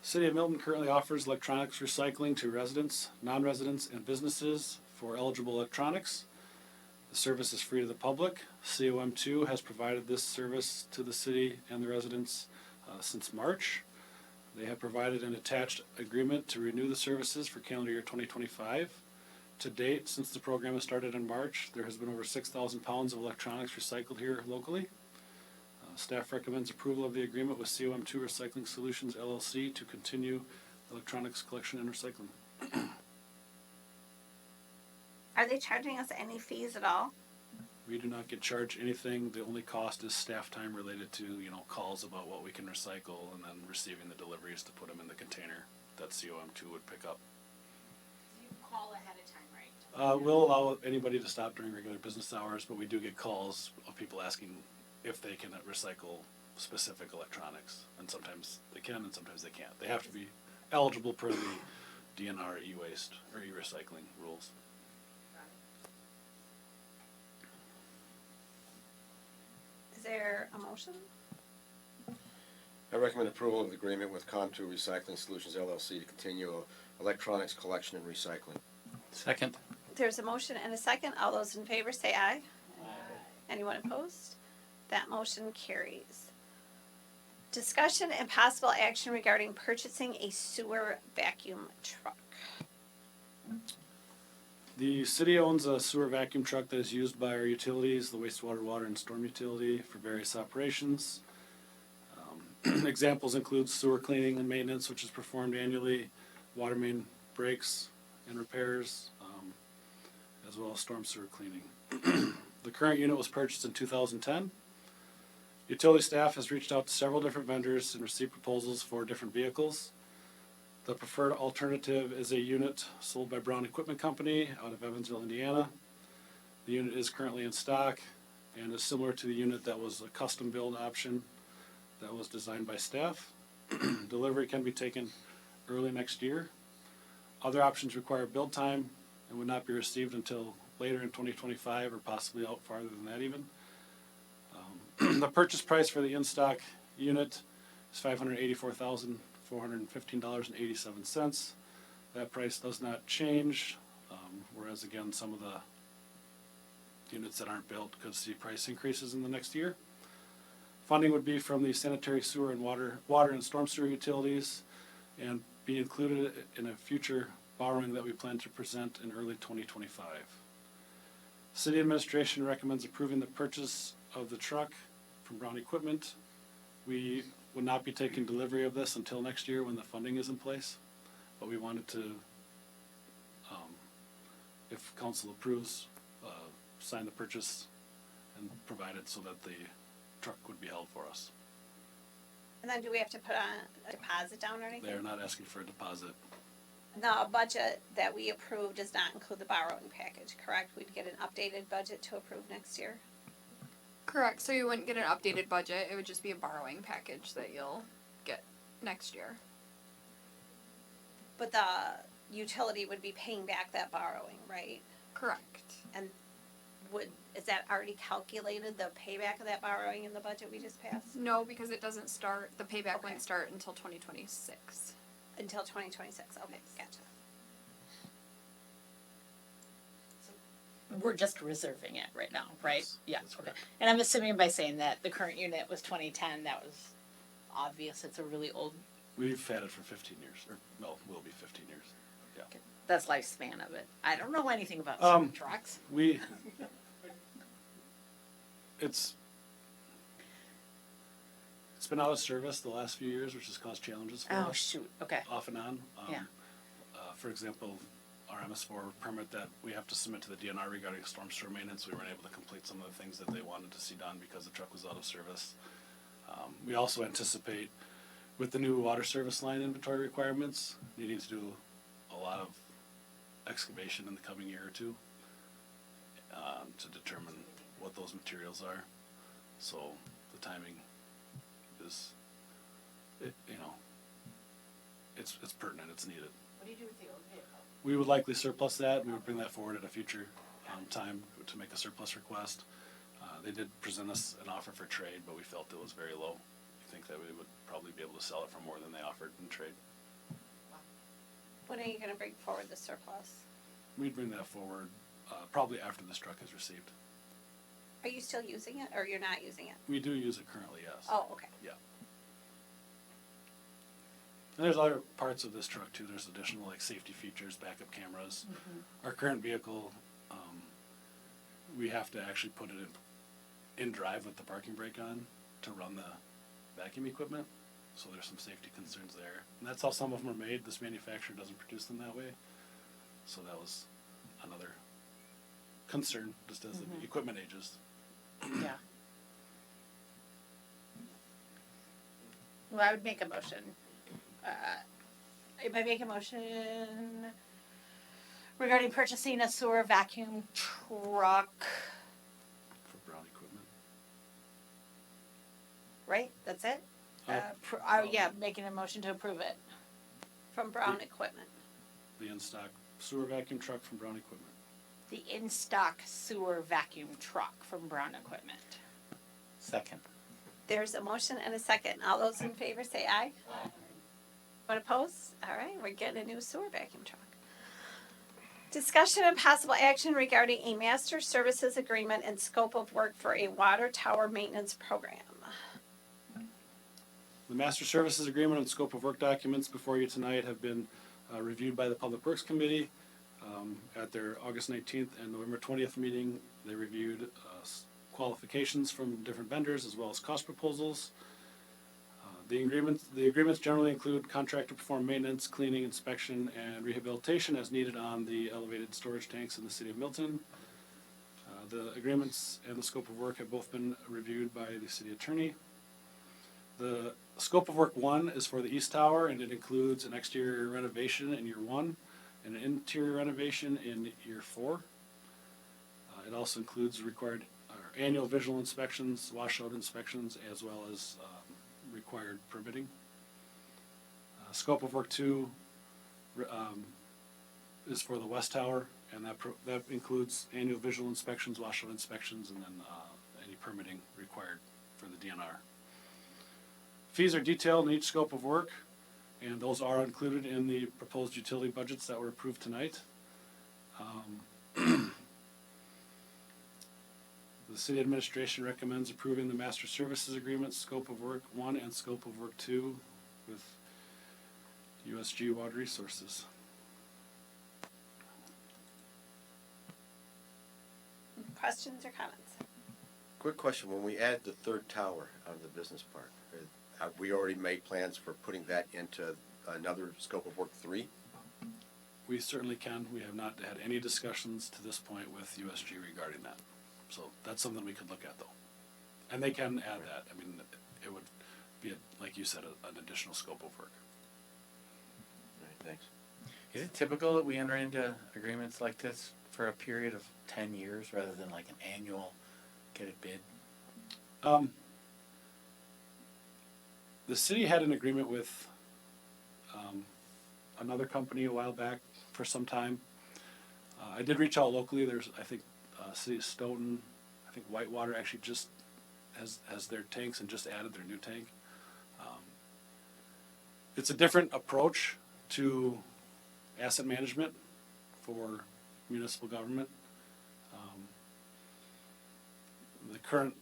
Speaker 5: City of Milton currently offers electronics recycling to residents, non-residents, and businesses for eligible electronics. The service is free to the public. COM2 has provided this service to the city and the residents since March. They have provided an attached agreement to renew the services for calendar year 2025. To date, since the program has started in March, there has been over 6,000 pounds of electronics recycled here locally. Staff recommends approval of the agreement with COM2 Recycling Solutions LLC to continue electronics collection and recycling.
Speaker 1: Are they charging us any fees at all?
Speaker 5: We do not get charged anything. The only cost is staff time related to, calls about what we can recycle and then receiving the deliveries to put them in the container that COM2 would pick up.
Speaker 9: You call ahead of time, right?
Speaker 5: We'll allow anybody to stop during regular business hours, but we do get calls of people asking if they can recycle specific electronics. And sometimes they can and sometimes they can't. They have to be eligible per the DNR e-waste or e-recycling rules.
Speaker 1: Is there a motion?
Speaker 3: I recommend approval of the agreement with Com2 Recycling Solutions LLC to continue electronics collection and recycling.
Speaker 10: Second.
Speaker 1: There's a motion and a second. All those in favor say aye. Anyone opposed? That motion carries. Discussion and possible action regarding purchasing a sewer vacuum truck.
Speaker 5: The city owns a sewer vacuum truck that is used by our utilities, the wastewater, water, and storm utility for various operations. Examples include sewer cleaning and maintenance, which is performed annually, water main breaks and repairs, as well as storm sewer cleaning. The current unit was purchased in 2010. Utility staff has reached out to several different vendors and received proposals for different vehicles. The preferred alternative is a unit sold by Brown Equipment Company out of Evansville, Indiana. The unit is currently in stock and is similar to the unit that was a custom build option that was designed by staff. Delivery can be taken early next year. Other options require build time and would not be received until later in 2025 or possibly out farther than that even. The purchase price for the in-stock unit is $584,415.87. That price does not change, whereas again, some of the units that aren't built could see price increases in the next year. Funding would be from the sanitary sewer and water and storm sewer utilities and be included in a future borrowing that we plan to present in early 2025. City administration recommends approving the purchase of the truck from Brown Equipment. We would not be taking delivery of this until next year when the funding is in place, but we wanted to, if council approves, sign the purchase and provide it so that the truck would be held for us.
Speaker 1: And then do we have to put on a deposit down or anything?
Speaker 5: They are not asking for a deposit.
Speaker 1: The budget that we approve does not include the borrowing package, correct? We'd get an updated budget to approve next year?
Speaker 2: Correct, so you wouldn't get an updated budget, it would just be a borrowing package that you'll get next year.
Speaker 1: But the utility would be paying back that borrowing, right?
Speaker 2: Correct.
Speaker 1: And is that already calculated, the payback of that borrowing in the budget we just passed?
Speaker 2: No, because it doesn't start, the payback
Speaker 1: Okay.
Speaker 2: wouldn't start until 2026.
Speaker 1: Until 2026, okay, gotcha.
Speaker 9: We're just reserving it right now, right?
Speaker 5: Yes,
Speaker 9: Yeah,
Speaker 5: that's
Speaker 9: okay.
Speaker 5: correct.
Speaker 9: And I'm assuming by saying that the current unit was 2010, that was obvious, it's a really old,
Speaker 5: We've had it for 15 years, or no, will be 15 years. Yeah.
Speaker 9: That's lifespan of it. I don't know anything about trucks.
Speaker 5: It's been out of service the last few years, which has caused challenges for
Speaker 9: Oh,
Speaker 5: us,
Speaker 9: shoot, okay.
Speaker 5: off and on.
Speaker 9: Yeah.
Speaker 5: For example, our MS4 permit that we have to submit to the DNR regarding storm sewer maintenance, we weren't able to complete some of the things that they wanted to see done because the truck was out of service. We also anticipate, with the new water service line inventory requirements, needing to do a lot of excavation in the coming year or two to determine what those materials are. So the timing is, it's pertinent, it's needed.
Speaker 9: What do you do with the old vehicle?
Speaker 5: We would likely surplus that. We would bring that forward at a future time to make a surplus request. They did present us an offer for trade, but we felt it was very low. We think that we would probably be able to sell it for more than they offered in trade.
Speaker 1: When are you gonna bring forward the surplus?
Speaker 5: We'd bring that forward probably after this truck is received.
Speaker 1: Are you still using it, or you're not using it?
Speaker 5: We do use it currently, yes.
Speaker 1: Oh, okay.
Speaker 5: Yeah. And there's other parts of this truck too. There's additional like safety features, backup cameras. Our current vehicle, we have to actually put it in drive with the parking brake on to run the vacuum equipment. So there's some safety concerns there. And that's how some of them are made. This manufacturer doesn't produce them that way. So that was another concern just as the equipment ages.
Speaker 9: Yeah. Well, I would make a motion. If I make a motion regarding purchasing a sewer vacuum truck,
Speaker 5: For brown equipment.
Speaker 9: right? That's it? Yeah, making a motion to approve it.
Speaker 1: From Brown Equipment.
Speaker 5: The in-stock sewer vacuum truck from Brown Equipment.
Speaker 9: The in-stock sewer vacuum truck from Brown Equipment.
Speaker 10: Second.
Speaker 1: There's a motion and a second. All those in favor say aye. What opposed? All right, we're getting a new sewer vacuum truck. Discussion and possible action regarding a master services agreement and scope of work for a water tower maintenance program.
Speaker 5: The master services agreement and scope of work documents before you tonight have been reviewed by the Public Works Committee. At their August 19th and November 20th meeting, they reviewed qualifications from different vendors as well as cost proposals. The agreements generally include contract to perform maintenance, cleaning, inspection, and rehabilitation as needed on the elevated storage tanks in the city of Milton. The agreements and the scope of work have both been reviewed by the city attorney. The scope of work 1 is for the east tower, and it includes an exterior renovation in year 1 and an interior renovation in year 4. It also includes required annual visual inspections, washout inspections, as well as required permitting. Scope of work 2 is for the west tower, and that includes annual visual inspections, washout inspections, and then any permitting required for the DNR. Fees are detailed in each scope of work, and those are included in the proposed utility budgets that were approved tonight. The city administration recommends approving the master services agreement, scope of work 1 and scope of work 2 with USG Water Resources.
Speaker 1: Questions or comments?
Speaker 3: Quick question, when we add the third tower on the business park, have we already made plans for putting that into another scope of work 3?
Speaker 5: We certainly can. We have not had any discussions to this point with USG regarding that. So that's something we could look at though. And they can add that. I mean, it would be, like you said, an additional scope of work.
Speaker 3: All right, thanks.
Speaker 10: Is it typical that we enter into agreements like this for a period of 10 years rather than like an annual get it bid?
Speaker 5: The city had an agreement with another company a while back for some time. I did reach out locally. There's, I think, City of Stoughton, I think Whitewater actually just has their tanks and just added their new tank. It's a different approach to asset management for municipal government. The current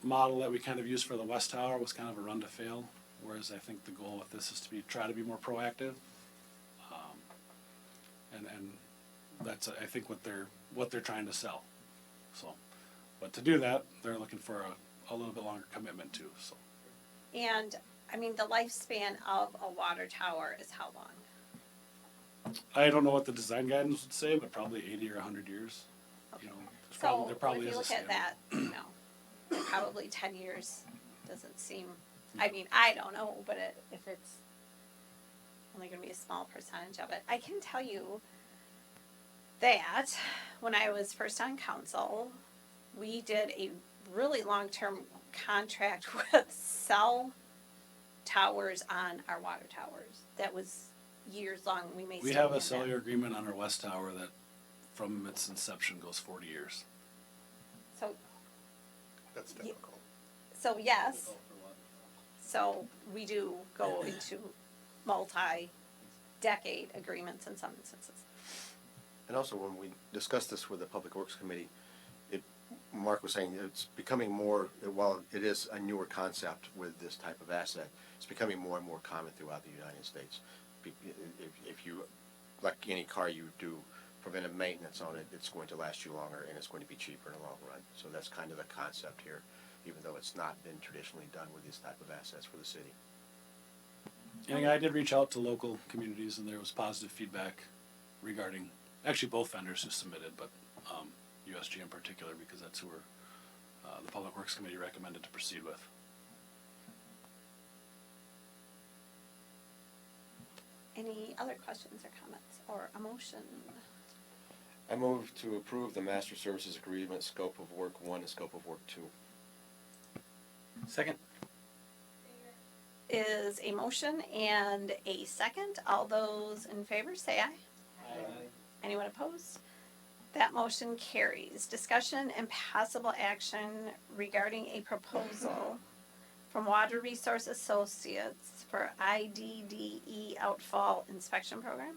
Speaker 5: model that we kind of used for the West Tower was kind of a run to fail, whereas I think the goal with this is to try to be more proactive. and that's, I think, what they're trying to sell. So, but to do that, they're looking for a little bit longer commitment too, so.
Speaker 1: And, I mean, the lifespan of a water tower is how long?
Speaker 5: I don't know what the design guidance would say, but probably 80 or 100 years. You know,
Speaker 1: So,
Speaker 5: there probably
Speaker 1: if you
Speaker 5: is a
Speaker 1: look at
Speaker 5: standard.
Speaker 1: that, you know, probably 10 years doesn't seem, I mean, I don't know, but if it's only gonna be a small percentage of it, I can tell you that when I was first on council, we did a really long-term contract with cell towers on our water towers. That was years long. We may
Speaker 5: We
Speaker 1: still
Speaker 5: have
Speaker 1: be
Speaker 5: a
Speaker 1: in that.
Speaker 5: cellular agreement on our west tower that from its inception goes 40 years.
Speaker 1: So,
Speaker 6: That's typical.
Speaker 1: so yes, so we do go into multi-decade agreements in some instances.
Speaker 3: And also, when we discussed this with the Public Works Committee, Mark was saying it's becoming more, while it is a newer concept with this type of asset, it's becoming more and more common throughout the United States. If you, like any car you do preventive maintenance on it, it's going to last you longer and it's going to be cheaper in the long run. So that's kind of the concept here, even though it's not been traditionally done with these type of assets for the city.
Speaker 5: And I did reach out to local communities, and there was positive feedback regarding, actually both vendors who submitted, but USG in particular, because that's who the Public Works Committee recommended to proceed with.
Speaker 1: Any other questions or comments or a motion?
Speaker 3: I move to approve the Master Services Agreement, Scope of Work 1 and Scope of Work 2.
Speaker 10: Second?
Speaker 1: Is a motion and a second. All those in favor say aye. Anyone opposed? That motion carries. Discussion and possible action regarding a proposal from Water Resource Associates for IDDE outfall inspection program.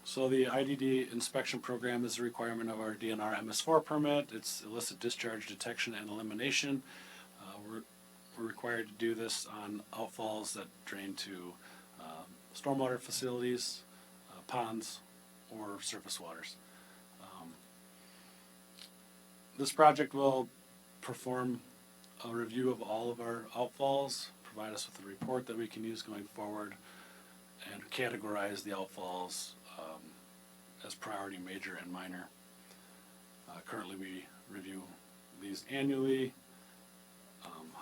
Speaker 5: So the IDD inspection program is a requirement of our DNR MS4 permit. It's illicit discharge detection and elimination. We're required to do this on outfalls that drain to stormwater facilities, ponds, or surface waters. This project will perform a review of all of our outfalls, provide us with a report that we can use going forward, and categorize the outfalls as priority, major, and minor. Currently, we review these annually.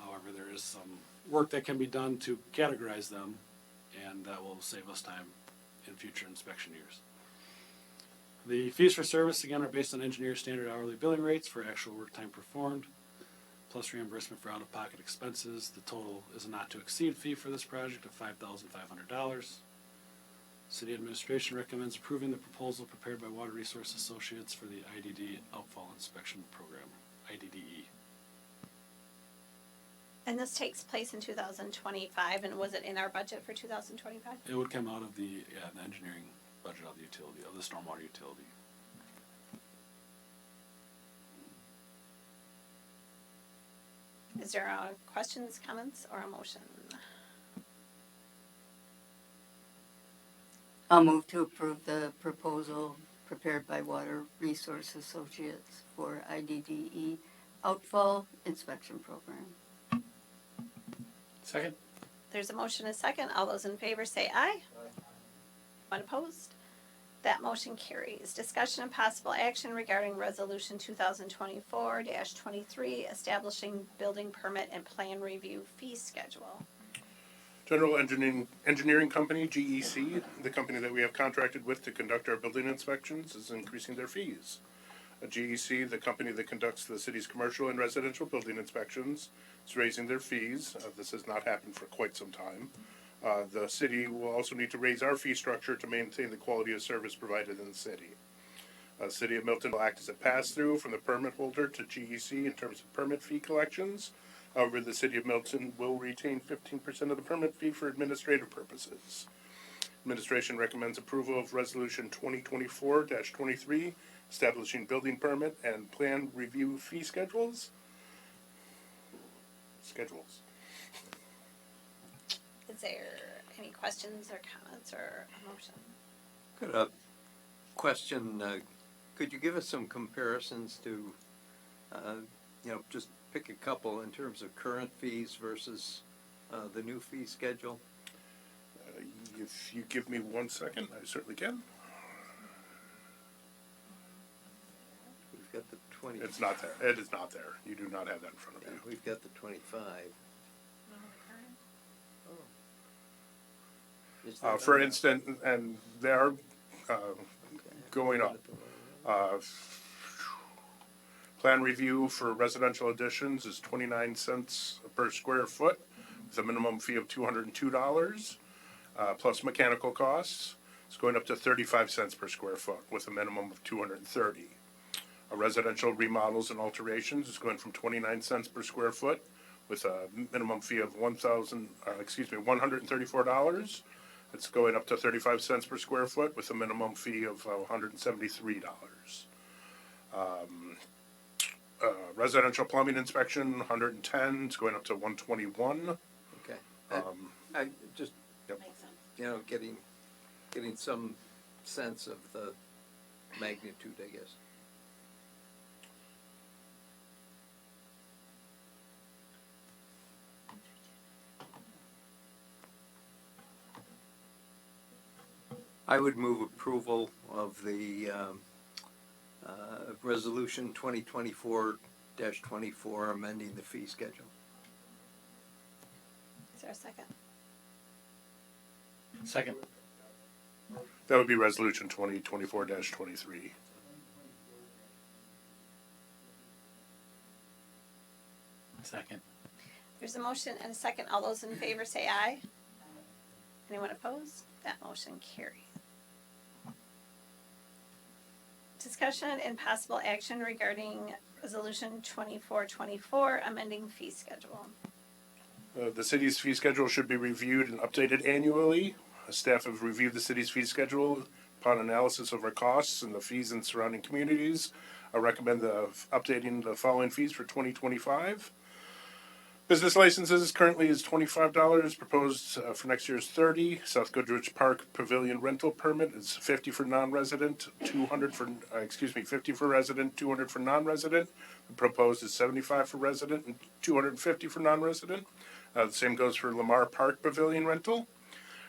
Speaker 5: However, there is some work that can be done to categorize them, and that will save us time in future inspection years. The fees for service, again, are based on engineer standard hourly billing rates for actual work time performed, plus reimbursement for out-of-pocket expenses. The total is a not-to-exceed fee for this project of $5,500. City administration recommends approving the proposal prepared by Water Resource Associates for the IDD Outfall Inspection Program, IDDE.
Speaker 1: And this takes place in 2025, and was it in our budget for 2025?
Speaker 5: It would come out of the engineering budget of the utility, of the stormwater utility.
Speaker 1: Is there questions, comments, or a motion?
Speaker 7: I'll move to approve the proposal prepared by Water Resource Associates for IDDE outfall inspection program.
Speaker 10: Second?
Speaker 1: There's a motion and a second. All those in favor say aye. One opposed? That motion carries. Discussion and possible action regarding Resolution 2024-23, establishing building permit and plan review fee schedule.
Speaker 6: General Engineering Company, GEC, the company that we have contracted with to conduct our building inspections, is increasing their fees. GEC, the company that conducts the city's commercial and residential building inspections, is raising their fees. This has not happened for quite some time. The city will also need to raise our fee structure to maintain the quality of service provided in the city. The City of Milton will act as a pass-through from the permit holder to GEC in terms of permit fee collections. However, the City of Milton will retain 15% of the permit fee for administrative purposes. Administration recommends approval of Resolution 2024-23, establishing building permit and plan review fee schedules.
Speaker 1: Is there any questions or comments or a motion?
Speaker 8: Could a Question, could you give us some comparisons to, just pick a couple in terms of current fees versus the new fee schedule?
Speaker 6: If you give me 1 second, I certainly can.
Speaker 8: We've got the 20.
Speaker 6: It's not there. It is not there. You do not have that in front of
Speaker 8: Yeah,
Speaker 6: you.
Speaker 8: we've got the 25. Is that
Speaker 6: For
Speaker 8: on-
Speaker 6: instance, and they are going up. Plan review for residential additions is 29 cents per square foot with a minimum fee of $202, plus mechanical costs. It's going up to 35 cents per square foot with a minimum of 230. Residential remodels and alterations is going from 29 cents per square foot with a minimum fee of $134. It's going up to 35 cents per square foot with a minimum fee of $173. Residential plumbing inspection, 110, it's going up to 121.
Speaker 8: Okay. I just, getting some sense of the magnitude, I guess. I would move approval of the Resolution 2024-24 amending the fee schedule.
Speaker 1: Is there a second?
Speaker 10: Second.
Speaker 6: That would be resolution 2024-23.
Speaker 10: Second.
Speaker 1: There's a motion and a second. All those in favor say aye. Anyone opposed? That motion carries. Discussion and possible action regarding Resolution 2424, amending fee schedule.
Speaker 6: The city's fee schedule should be reviewed and updated annually. Staff have reviewed the city's fee schedule upon analysis of our costs and the fees in surrounding communities. I recommend updating the following fees for 2025. Business licenses currently is $25, proposed for next year is $30. South Goodrich Park Pavilion rental permit is $50 for non-resident, $50 for resident, $200 for non-resident. The proposed is $75 for resident and $250 for non-resident. The same goes for Lamar Park Pavilion rental.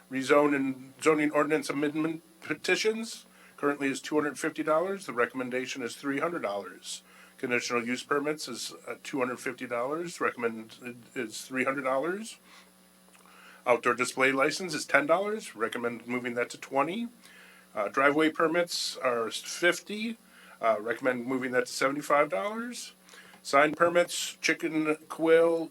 Speaker 6: Rezone and zoning ordinance amendment petitions currently is $250. The recommendation is $300. Conditional use permits is $250. Recommended is $300. Outdoor display license is $10. Recommend moving that to $20. Driveway permits are $50. Recommend moving that to $75. Sign permits, chicken, quail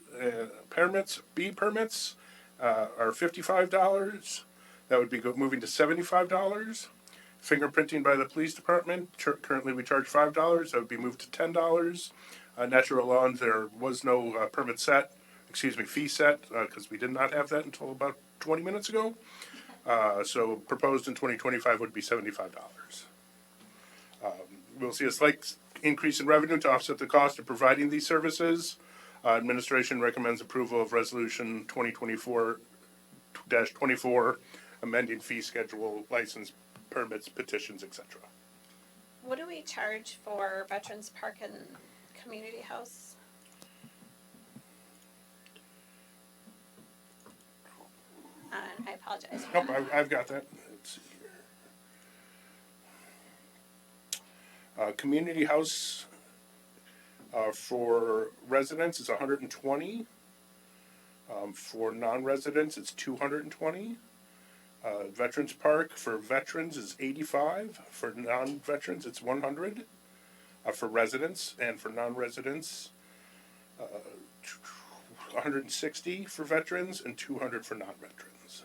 Speaker 6: permits, bee permits are $55. That would be moving to $75. Fingerprinting by the police department, currently we charge $5, that would be moved to $10. Natural lawns, there was no fee set, because we did not have that until about 20 minutes ago. So proposed in 2025 would be $75. We'll see a slight increase in revenue to offset the cost of providing these services. Administration recommends approval of Resolution 2024-24, amending fee schedule, license permits, petitions, etc.
Speaker 1: What do we charge for Veterans Park and Community House? I apologize.
Speaker 6: Nope, I've got that. Let's see here. Community house for residents is $120. For non-residents, it's $220. Veterans Park for veterans is $85. For non-veterans, it's $100. For residents and for non-residents, $160 for veterans and $200 for non-veterans.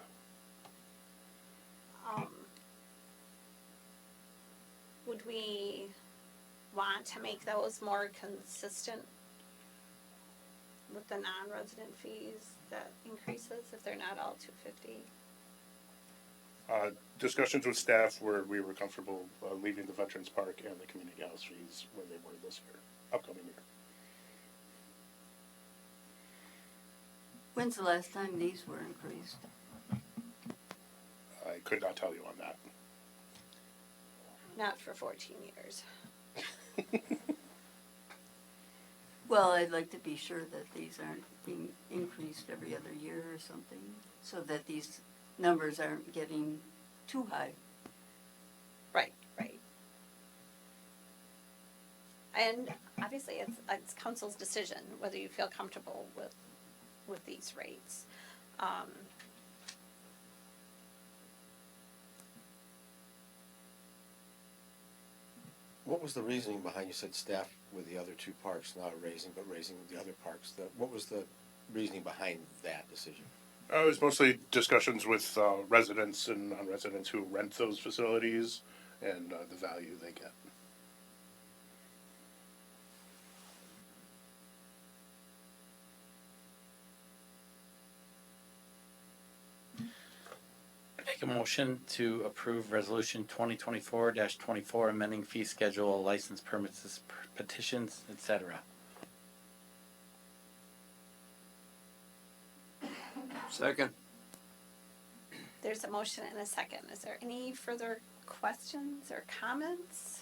Speaker 1: Would we want to make those more consistent with the non-resident fees that increases if they're not all $250?
Speaker 6: Discussions with staff where we were comfortable leaving the Veterans Park and the community house fees where they were this year, upcoming year.
Speaker 7: When's the last time these were increased?
Speaker 6: I could not tell you on that.
Speaker 1: Not for 14 years.
Speaker 7: Well, I'd like to be sure that these aren't being increased every other year or something, so that these numbers aren't getting too high.
Speaker 1: Right, right. And obviously, it's council's decision whether you feel comfortable with these rates.
Speaker 3: What was the reasoning behind, you said staff with the other two parks not raising, but raising the other parks? What was the reasoning behind that decision?
Speaker 6: It was mostly discussions with residents and non-residents who rent those facilities and the value they get.
Speaker 10: Make a motion to approve resolution 2024-24, amending fee schedule, license permits, petitions, etc.
Speaker 8: Second.
Speaker 1: There's a motion and a second. Is there any further questions or comments?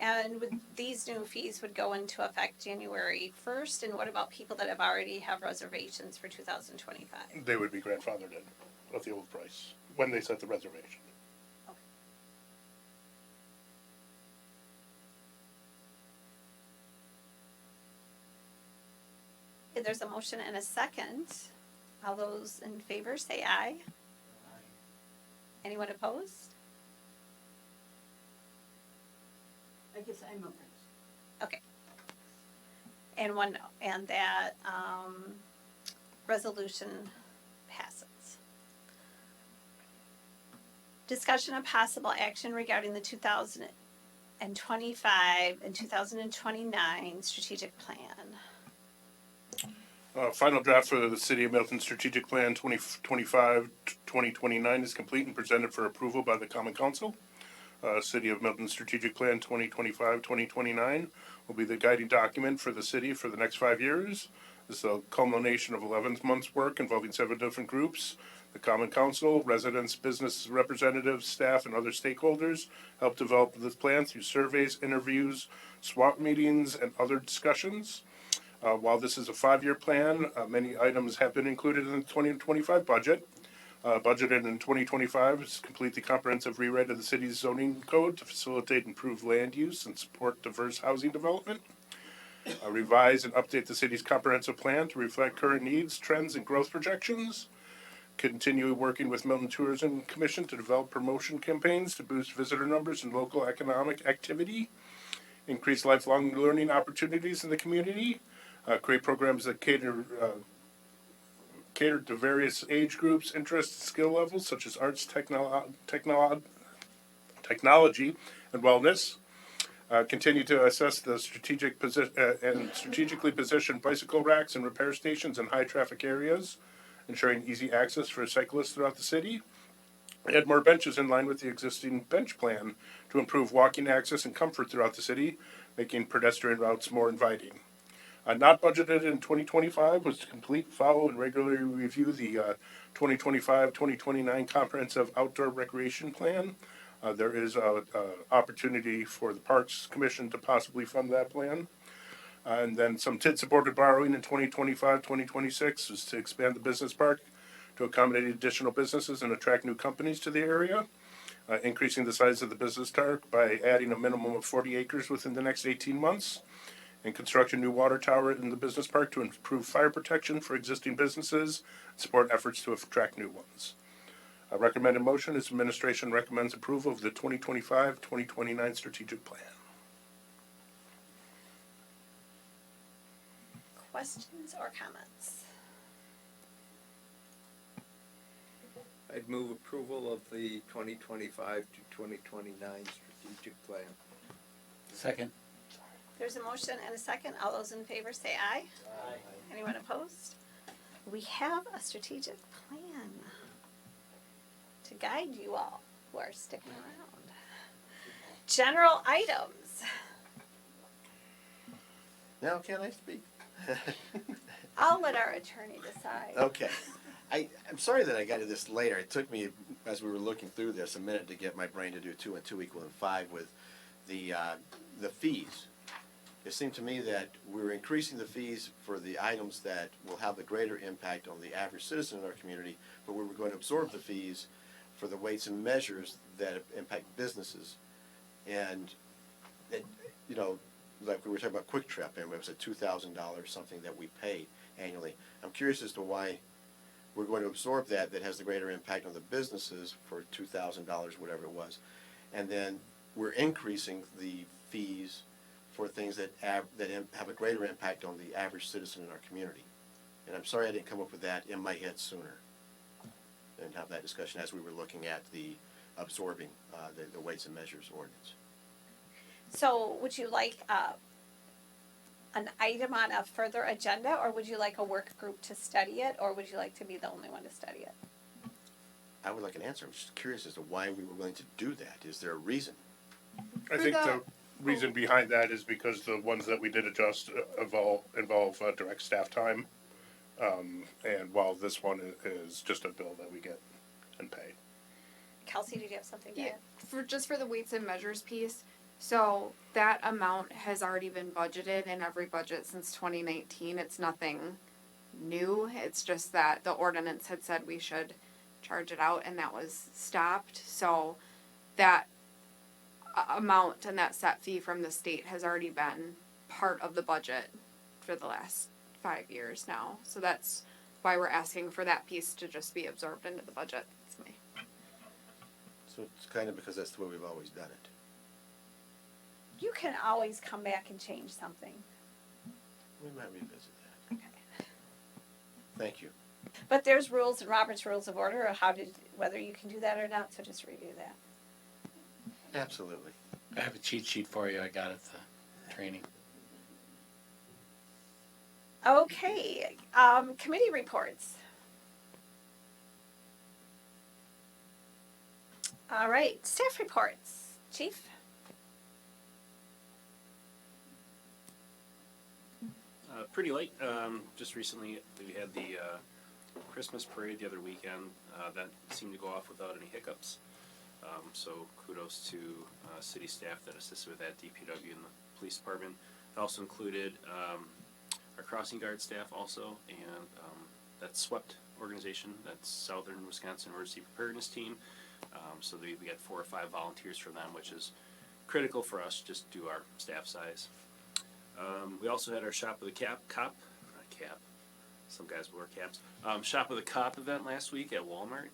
Speaker 1: And with these new fees would go into effect January 1st, and what about people that have already have reservations for 2025?
Speaker 6: They would be grandfathered in at the old price when they set the reservation.
Speaker 1: Okay, there's a motion and a second. All those in favor say aye. Anyone opposed?
Speaker 7: I guess I'm opposed.
Speaker 1: Okay. And one no, and that resolution passes. Discussion of possible action regarding the 2025 and 2029 strategic plan.
Speaker 6: Final draft for the City of Milton Strategic Plan 2025-2029 is complete and presented for approval by the Common Council. City of Milton Strategic Plan 2025-2029 will be the guiding document for the city for the next 5 years. This is a culmination of 11 months' work involving 7 different groups. The Common Council, residents, business representatives, staff, and other stakeholders helped develop this plan through surveys, interviews, swap meetings, and other discussions. While this is a 5-year plan, many items have been included in the 2025 budget. Budgeted in 2025 is complete the comprehensive rewrite of the city's zoning code to facilitate improved land use and support diverse housing development. Revise and update the city's comprehensive plan to reflect current needs, trends, and growth projections. Continue working with Milton Tourism Commission to develop promotion campaigns to boost visitor numbers and local economic activity. Increase lifelong learning opportunities in the community. Create programs that cater to various age groups, interests, skill levels, such as arts, technology, and wellness. Continue to assess the strategically position bicycle racks and repair stations in high-traffic areas, ensuring easy access for cyclists throughout the city. Add more benches in line with the existing bench plan to improve walking access and comfort throughout the city, making pedestrian routes more inviting. Not budgeted in 2025 was to complete, follow, and regularly review the 2025-2029 Comprehensive Outdoor Recreation Plan. There is an opportunity for the Parks Commission to possibly fund that plan. And then some TID-supported borrowing in 2025-2026 is to expand the business park to accommodate additional businesses and attract new companies to the area. Increasing the size of the business park by adding a minimum of 40 acres within the next 18 months. And construct a new water tower in the business park to improve fire protection for existing businesses and support efforts to attract new ones. A recommended motion is administration recommends approval of the 2025-2029 strategic plan.
Speaker 1: Questions or comments?
Speaker 8: I'd move approval of the 2025 to 2029 strategic plan.
Speaker 10: Second.
Speaker 1: There's a motion and a second. All those in favor say aye. Aye. Anyone opposed? We have a strategic plan to guide you all who are sticking around. General items.
Speaker 3: Now can I speak?
Speaker 1: I'll let our attorney decide.
Speaker 3: Okay. I'm sorry that I got to this later. It took me, as we were looking through this, a minute to get my brain to do 2 and 2 equaling 5 with the fees. It seemed to me that we were increasing the fees for the items that will have a greater impact on the average citizen in our community, but we were going to absorb the fees for the weights and measures that impact businesses. And, it, you know, like we were talking about Quick Trip, and it was a $2,000 something that we pay annually. I'm curious as to why we're going to absorb that has the greater impact on the businesses for $2,000, whatever it was. And then we're increasing the fees for things that have a greater impact on the average citizen in our community. And I'm sorry I didn't come up with that in my head sooner and have that discussion as we were looking at the absorbing the weights and measures ordinance.
Speaker 1: So would you like an item on a further agenda, or would you like a work group to study it, or would you like to be the only one to study it?
Speaker 3: I would like an answer. I'm just curious as to why we were willing to do that. Is there a reason?
Speaker 6: I think the reason behind that is because the ones that we did adjust involve direct staff time. And while this one is just a bill that we get and pay.
Speaker 1: Kelsey, did you have something to
Speaker 2: Yeah,
Speaker 1: add?
Speaker 2: for the weights and measures piece, so that amount has already been budgeted in every budget since 2019. It's nothing new. It's just that the ordinance had said we should charge it out, and that was stopped. So that amount and that set fee from the state has already been part of the budget for the last 5 years now. So that's why we're asking for that piece to just be absorbed into the budget. That's me.
Speaker 3: So it's kind of because that's the way we've always done it.
Speaker 1: You can always come back and change something.
Speaker 3: We might revisit that.
Speaker 1: Okay.
Speaker 3: Thank you.
Speaker 1: But there's rules in Robert's Rules of Order of whether you can do that or not, so just review that.
Speaker 3: Absolutely.
Speaker 10: I have a cheat sheet for you. I got at the training.
Speaker 1: Okay, committee reports. All right, staff reports. Chief?
Speaker 11: Pretty light. Just recently, we had the Christmas parade the other weekend. That seemed to go off without any hiccups. So kudos to city staff that assisted with that, DPW and the police department. It also included our crossing guard staff also, and that SWEPT organization, that's Southern Wisconsin Emergency Preparedness Team. So we got 4 or 5 volunteers for them, which is critical for us just due our staff size. We also had our Shop with a Cop, some guys wear caps, Shop with a Cop event last week at Walmart,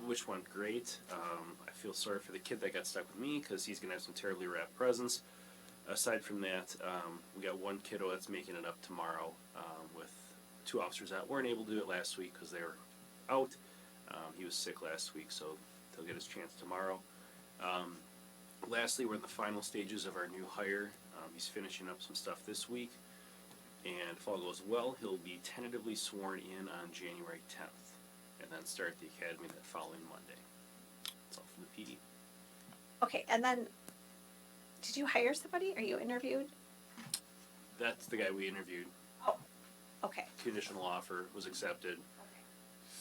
Speaker 11: which went great. I feel sorry for the kid that got stuck with me because he's going to have some terribly wrapped presents. Aside from that, we got one kiddo that's making it up tomorrow with 2 officers that weren't able to do it last week because they were out. He was sick last week, so he'll get his chance tomorrow. Lastly, we're in the final stages of our new hire. He's finishing up some stuff this week, and if all goes well, he'll be tentatively sworn in on January 10th, and then start the academy that following Monday. That's all from the PD.
Speaker 1: Okay, and then, did you hire somebody, or you interviewed?
Speaker 11: That's the guy we interviewed.
Speaker 1: Okay,
Speaker 11: Conditional offer was accepted.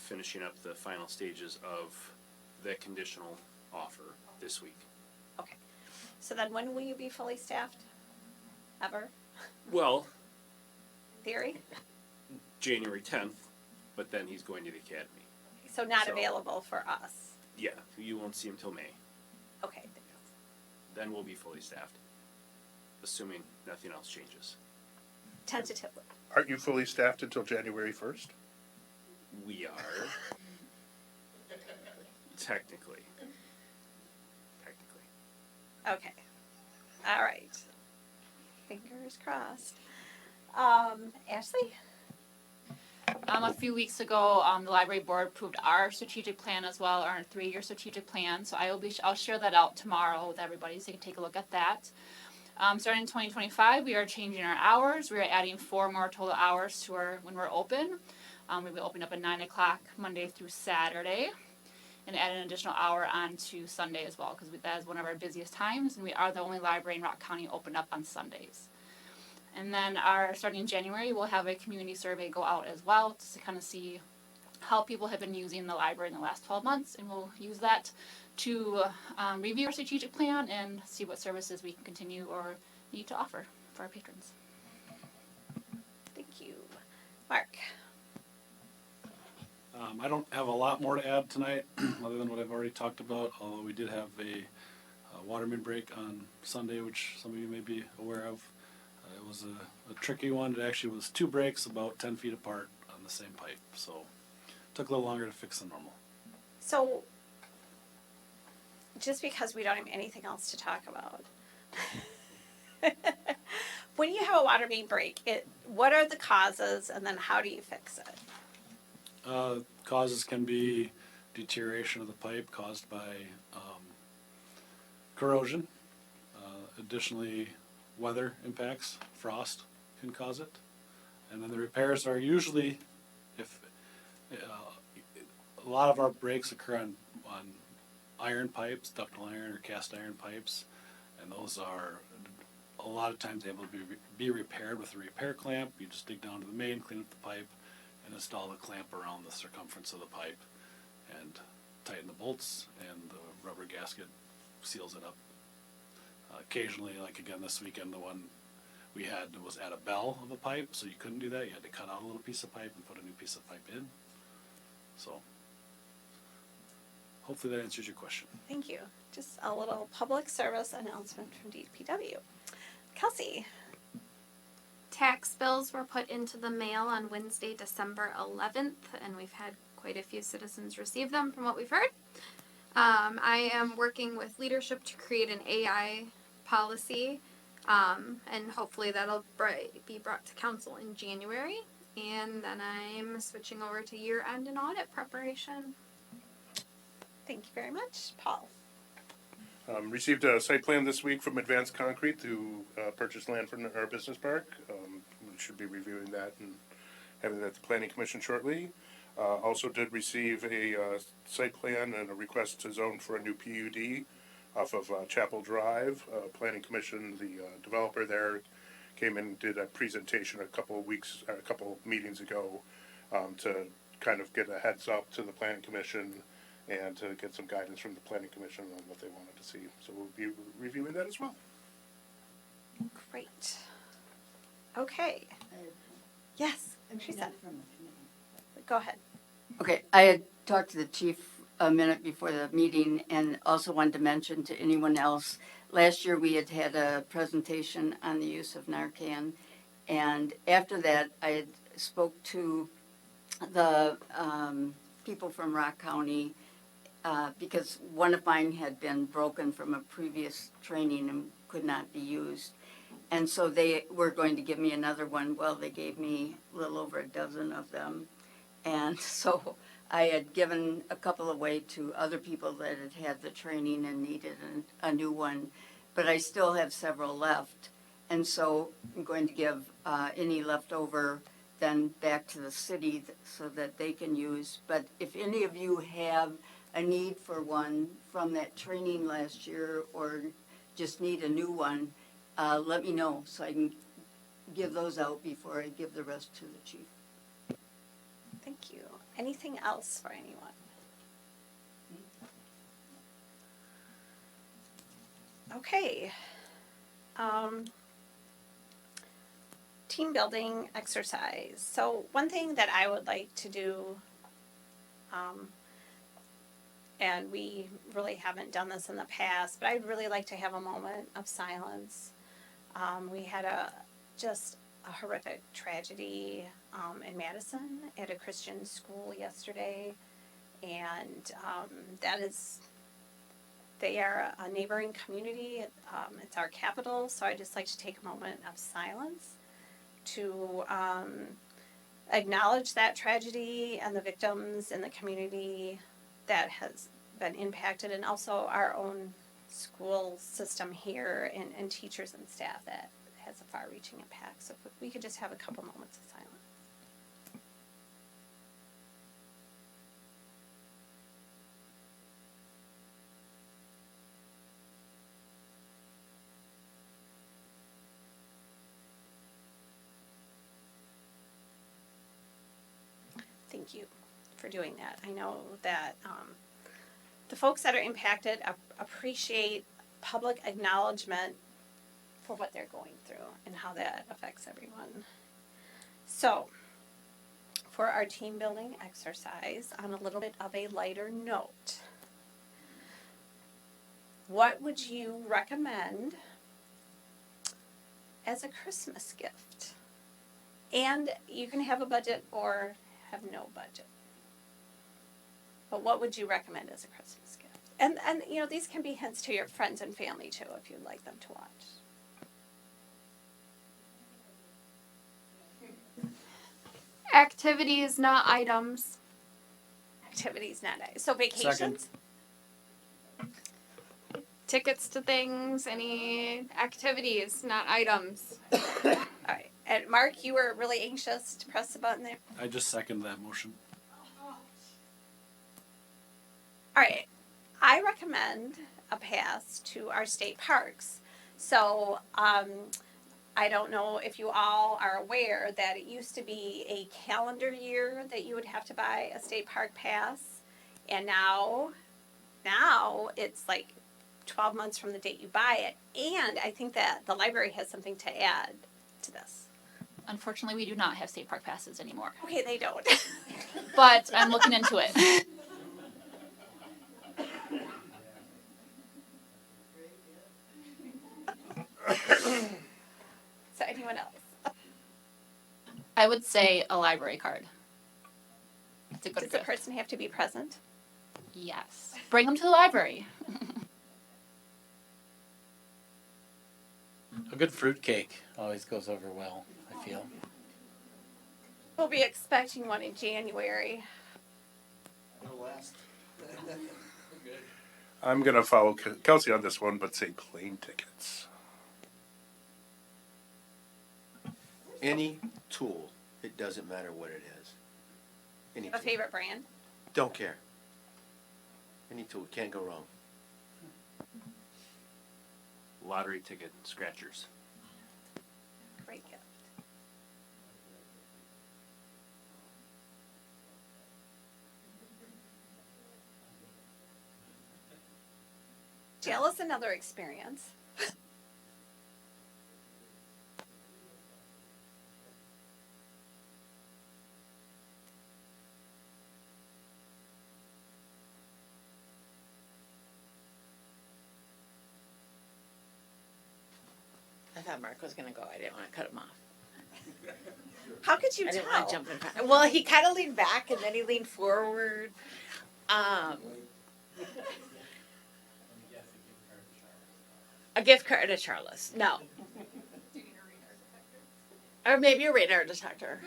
Speaker 11: Finishing up the final stages of that conditional offer this week.
Speaker 1: okay. So then when will you be fully staffed? Ever?
Speaker 11: Well,
Speaker 1: Theory?
Speaker 11: January 10th, but then he's going to the academy.
Speaker 1: So not
Speaker 11: So-
Speaker 1: available for us?
Speaker 11: Yeah, you won't see him till May.
Speaker 1: Okay.
Speaker 11: Then we'll be fully staffed, assuming nothing else changes.
Speaker 1: Tentatively.
Speaker 6: Aren't you fully staffed until January 1st?
Speaker 11: We are technically.
Speaker 1: Okay. All right. Fingers crossed. Ashley?
Speaker 9: A few weeks ago, the library board approved our strategic plan as well, our 3-year strategic plan. So I'll share that out tomorrow with everybody so you can take a look at that. Starting in 2025, we are changing our hours. We are adding 4 more total hours to when we're open. We'll be opening up at 9 o'clock Monday through Saturday, and add an additional hour on to Sunday as well, because that is one of our busiest times, and we are the only library in Rock County open up on Sundays. And then starting in January, we'll have a community survey go out as well to kind of see how people have been using the library in the last 12 months, and we'll use that to review our strategic plan and see what services we can continue or need to offer for our patrons.
Speaker 1: Thank you. Mark?
Speaker 5: I don't have a lot more to add tonight, other than what I've already talked about, although we did have a water main break on Sunday, which some of you may be aware of. It was a tricky one. It actually was 2 breaks about 10 feet apart on the same pipe, so it took a little longer to fix than normal.
Speaker 1: So, just because we don't have anything else to talk about, when you have a water main break, what are the causes, and then how do you fix it?
Speaker 5: Causes can be deterioration of the pipe caused by corrosion. Additionally, weather impacts, frost can cause it. And then the repairs are usually, if a lot of our breaks occur on iron pipes, ductile iron or cast iron pipes, and those are a lot of times able to be repaired with a repair clamp. You just dig down to the main, clean up the pipe, and install the clamp around the circumference of the pipe and tighten the bolts, and the rubber gasket seals it up. Occasionally, like again this weekend, the one we had was at a bell of a pipe, so you couldn't do that. You had to cut out a little piece of pipe and put a new piece of pipe in. So hopefully that answers your question.
Speaker 1: Thank you. Just a little public service announcement from DPW. Kelsey?
Speaker 2: Tax bills were put into the mail on Wednesday, December 11th, and we've had quite a few citizens receive them from what we've heard. I am working with leadership to create an AI policy, and hopefully that'll be brought to council in January. And then I'm switching over to year-end and audit preparation.
Speaker 1: Thank you very much. Paul?
Speaker 6: Received a site plan this week from Advanced Concrete to purchase land for our business park. We should be reviewing that and having that at the planning commission shortly. Also did receive a site plan and a request to zone for a new PUD off of Chapel Drive. Planning commission, the developer there came in and did a presentation a couple meetings ago to kind of get a heads up to the planning commission and to get some guidance from the planning commission on what they wanted to see. So we'll be reviewing that as well.
Speaker 1: Great. Okay. Yes, Teresa. Go ahead.
Speaker 7: Okay, I had talked to the chief a minute before the meeting and also wanted to mention to anyone else, last year we had had a presentation on the use of Narcan, and after that I had spoke to the people from Rock County because one of mine had been broken from a previous training and could not be used. And so they were going to give me another one. Well, they gave me a little over a dozen of them. And so I had given a couple away to other people that had had the training and needed a new one. But I still have several left. And so I'm going to give any left over then back to the city so that they can use. But if any of you have a need for one from that training last year or just need a new one, let me know so I can give those out before I give the rest to the chief.
Speaker 1: Thank you. Anything else for anyone? Okay. Team building exercise. So one thing that I would like to do, and we really haven't done this in the past, but I'd really like to have a moment of silence. We had just a horrific tragedy in Madison at a Christian school yesterday, and they are a neighboring community. It's our capital, so I'd just like to take a moment of silence to acknowledge that tragedy and the victims in the community that has been impacted, and also our own school system here and teachers and staff that has a far-reaching impact. So if we could just have a couple moments of silence. Thank you for doing that. I know that the folks that are impacted appreciate public acknowledgement for what they're going through and how that affects everyone. So, for our team building exercise, on a little bit of a lighter note, what would you recommend as a Christmas gift? And you can have a budget or have no budget. But what would you recommend as a Christmas gift? And you know, these can be hints to your friends and family too, if you'd like them to watch.
Speaker 2: Activities, not items.
Speaker 1: Activities, not nice. So vacations?
Speaker 2: Tickets to things, any activities, not items.
Speaker 1: All right. And Mark, you were really anxious to press the button there.
Speaker 5: I just second that motion.
Speaker 1: All right. I recommend a pass to our state parks. So, I don't know if you all are aware that it used to be a calendar year that you would have to buy a state park pass. And now it's like 12 months from the date you buy it. And I think that the library has something to add to this.
Speaker 9: Unfortunately, we do not have state park passes anymore,
Speaker 1: Okay, they don't.
Speaker 9: but I'm looking into it.
Speaker 1: So anyone else?
Speaker 9: I would say a library card. It's a good
Speaker 1: Does the
Speaker 9: gift.
Speaker 1: person have to be present?
Speaker 9: Yes. Bring them to the library.
Speaker 10: A good fruit cake always goes over well, I feel.
Speaker 1: We'll be expecting one in January.
Speaker 6: I'm gonna follow Kelsey on this one, but say plane tickets.
Speaker 3: Any tool, it doesn't matter what it is. Any
Speaker 1: A
Speaker 3: tool.
Speaker 1: favorite brand?
Speaker 3: Don't care. Any tool, can't go wrong.
Speaker 11: Lottery ticket scratchers.
Speaker 1: Great gift. Jail is another experience.
Speaker 12: I thought Mark was gonna go. I didn't want to cut him off.
Speaker 1: How could you
Speaker 12: I
Speaker 1: tell?
Speaker 12: didn't want to jump in front. Well, he kind of leaned back and then he leaned forward. A gift card to Charles. No. Or maybe a radar detector.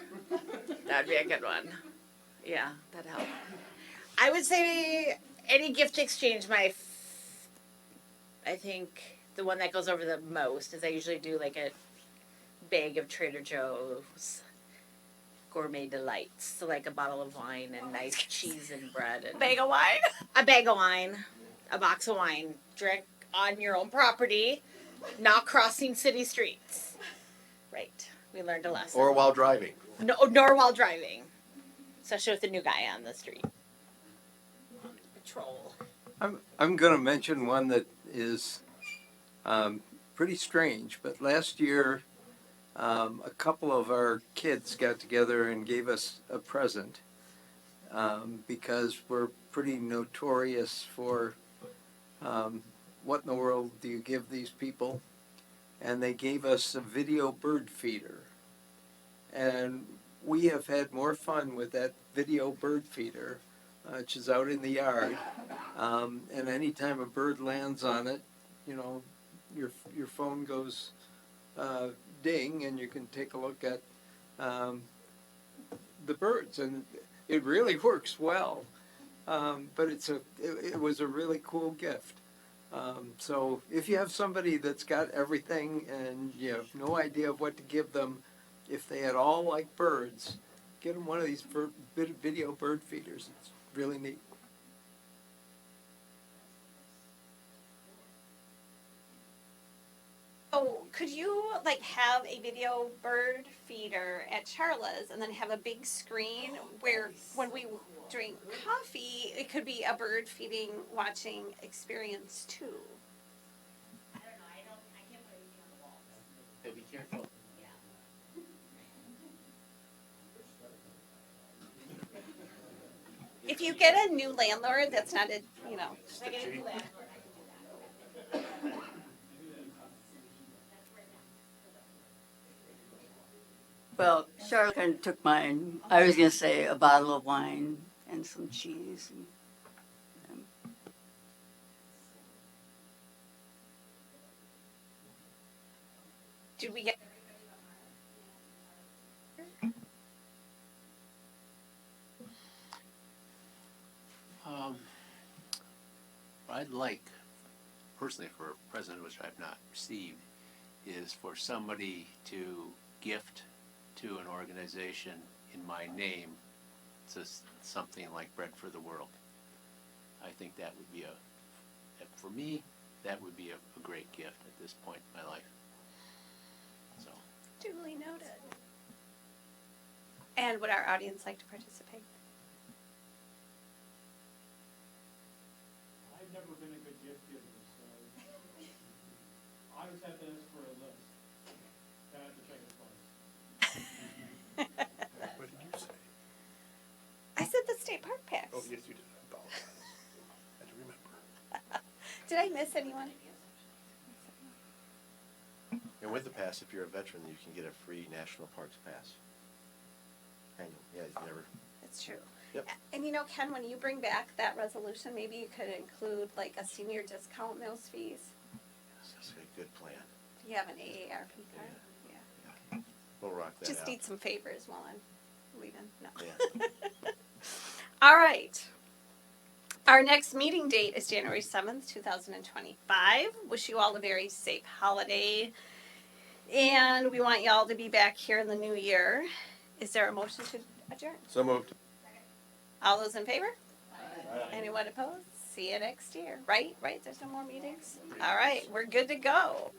Speaker 12: That'd be a good one. Yeah, that'd help. I would say any gift exchange. I think the one that goes over the most is I usually do like a bag of Trader Joe's gourmet delights. So like a bottle of wine and nice cheese and bread and
Speaker 1: Bag of wine?
Speaker 12: a bag of wine, a box of wine. Drink on your own property, not crossing city streets. Right. We learned a lesson.
Speaker 3: Or while driving.
Speaker 12: No, nor while driving. Especially with the new guy on the street. Patrol.
Speaker 8: I'm going to mention one that is pretty strange, but last year a couple of our kids got together and gave us a present because we're pretty notorious for what in the world do you give these people? And they gave us a video bird feeder. And we have had more fun with that video bird feeder, which is out in the yard. And anytime a bird lands on it, you know, your phone goes ding, and you can take a look at the birds, and it really works well. But it was a really cool gift. So if you have somebody that's got everything and you have no idea of what to give them, if they at all like birds, get them one of these video bird feeders. It's really neat.
Speaker 1: Oh, Could you like have a video bird feeder at Charla's and then have a big screen where when we drink coffee, it could be a bird feeding watching experience too?
Speaker 10: Hey, be careful.
Speaker 1: If you get a new landlord, that's not a, you know.
Speaker 7: Well, Charlotte kind of took mine. I was gonna say a bottle of wine and some cheese.
Speaker 1: Did we get?
Speaker 13: What I'd like, personally for a present, which I've not received, is for somebody to gift to an organization in my name something like Bread for the World. I think that would be for me, that would be a great gift at this point in my life. So.
Speaker 1: Duly noted. And would our audience like to participate?
Speaker 14: I've never been a good gift giver, so I always have to ask for a list. Then I have to check it twice.
Speaker 6: What did you say?
Speaker 1: I said the state park pass.
Speaker 6: Oh, yes, you did. I apologize. I had to remember.
Speaker 1: Did I miss anyone?
Speaker 3: And with the pass, if you're a veteran, you can get a free National Parks pass. Annual, yeah, you never.
Speaker 1: That's true.
Speaker 3: Yep.
Speaker 1: And you know, Ken, when you bring back that resolution, maybe you could include like a senior discount in those fees.
Speaker 3: That's a good plan.
Speaker 1: Do you have an AARP card? Yeah.
Speaker 3: We'll rock that
Speaker 1: Just
Speaker 3: out.
Speaker 1: need some favors while I'm leaving. No.
Speaker 3: Yeah.
Speaker 1: All right. Our next meeting date is January 7th, 2025. Wish you all a very safe holiday. And we want y'all to be back here in the new year. Is there a motion to adjourn?
Speaker 3: So moved.
Speaker 1: All those in favor? Anyone opposed? See you next year. Right? There's no more meetings? All right. We're good to go.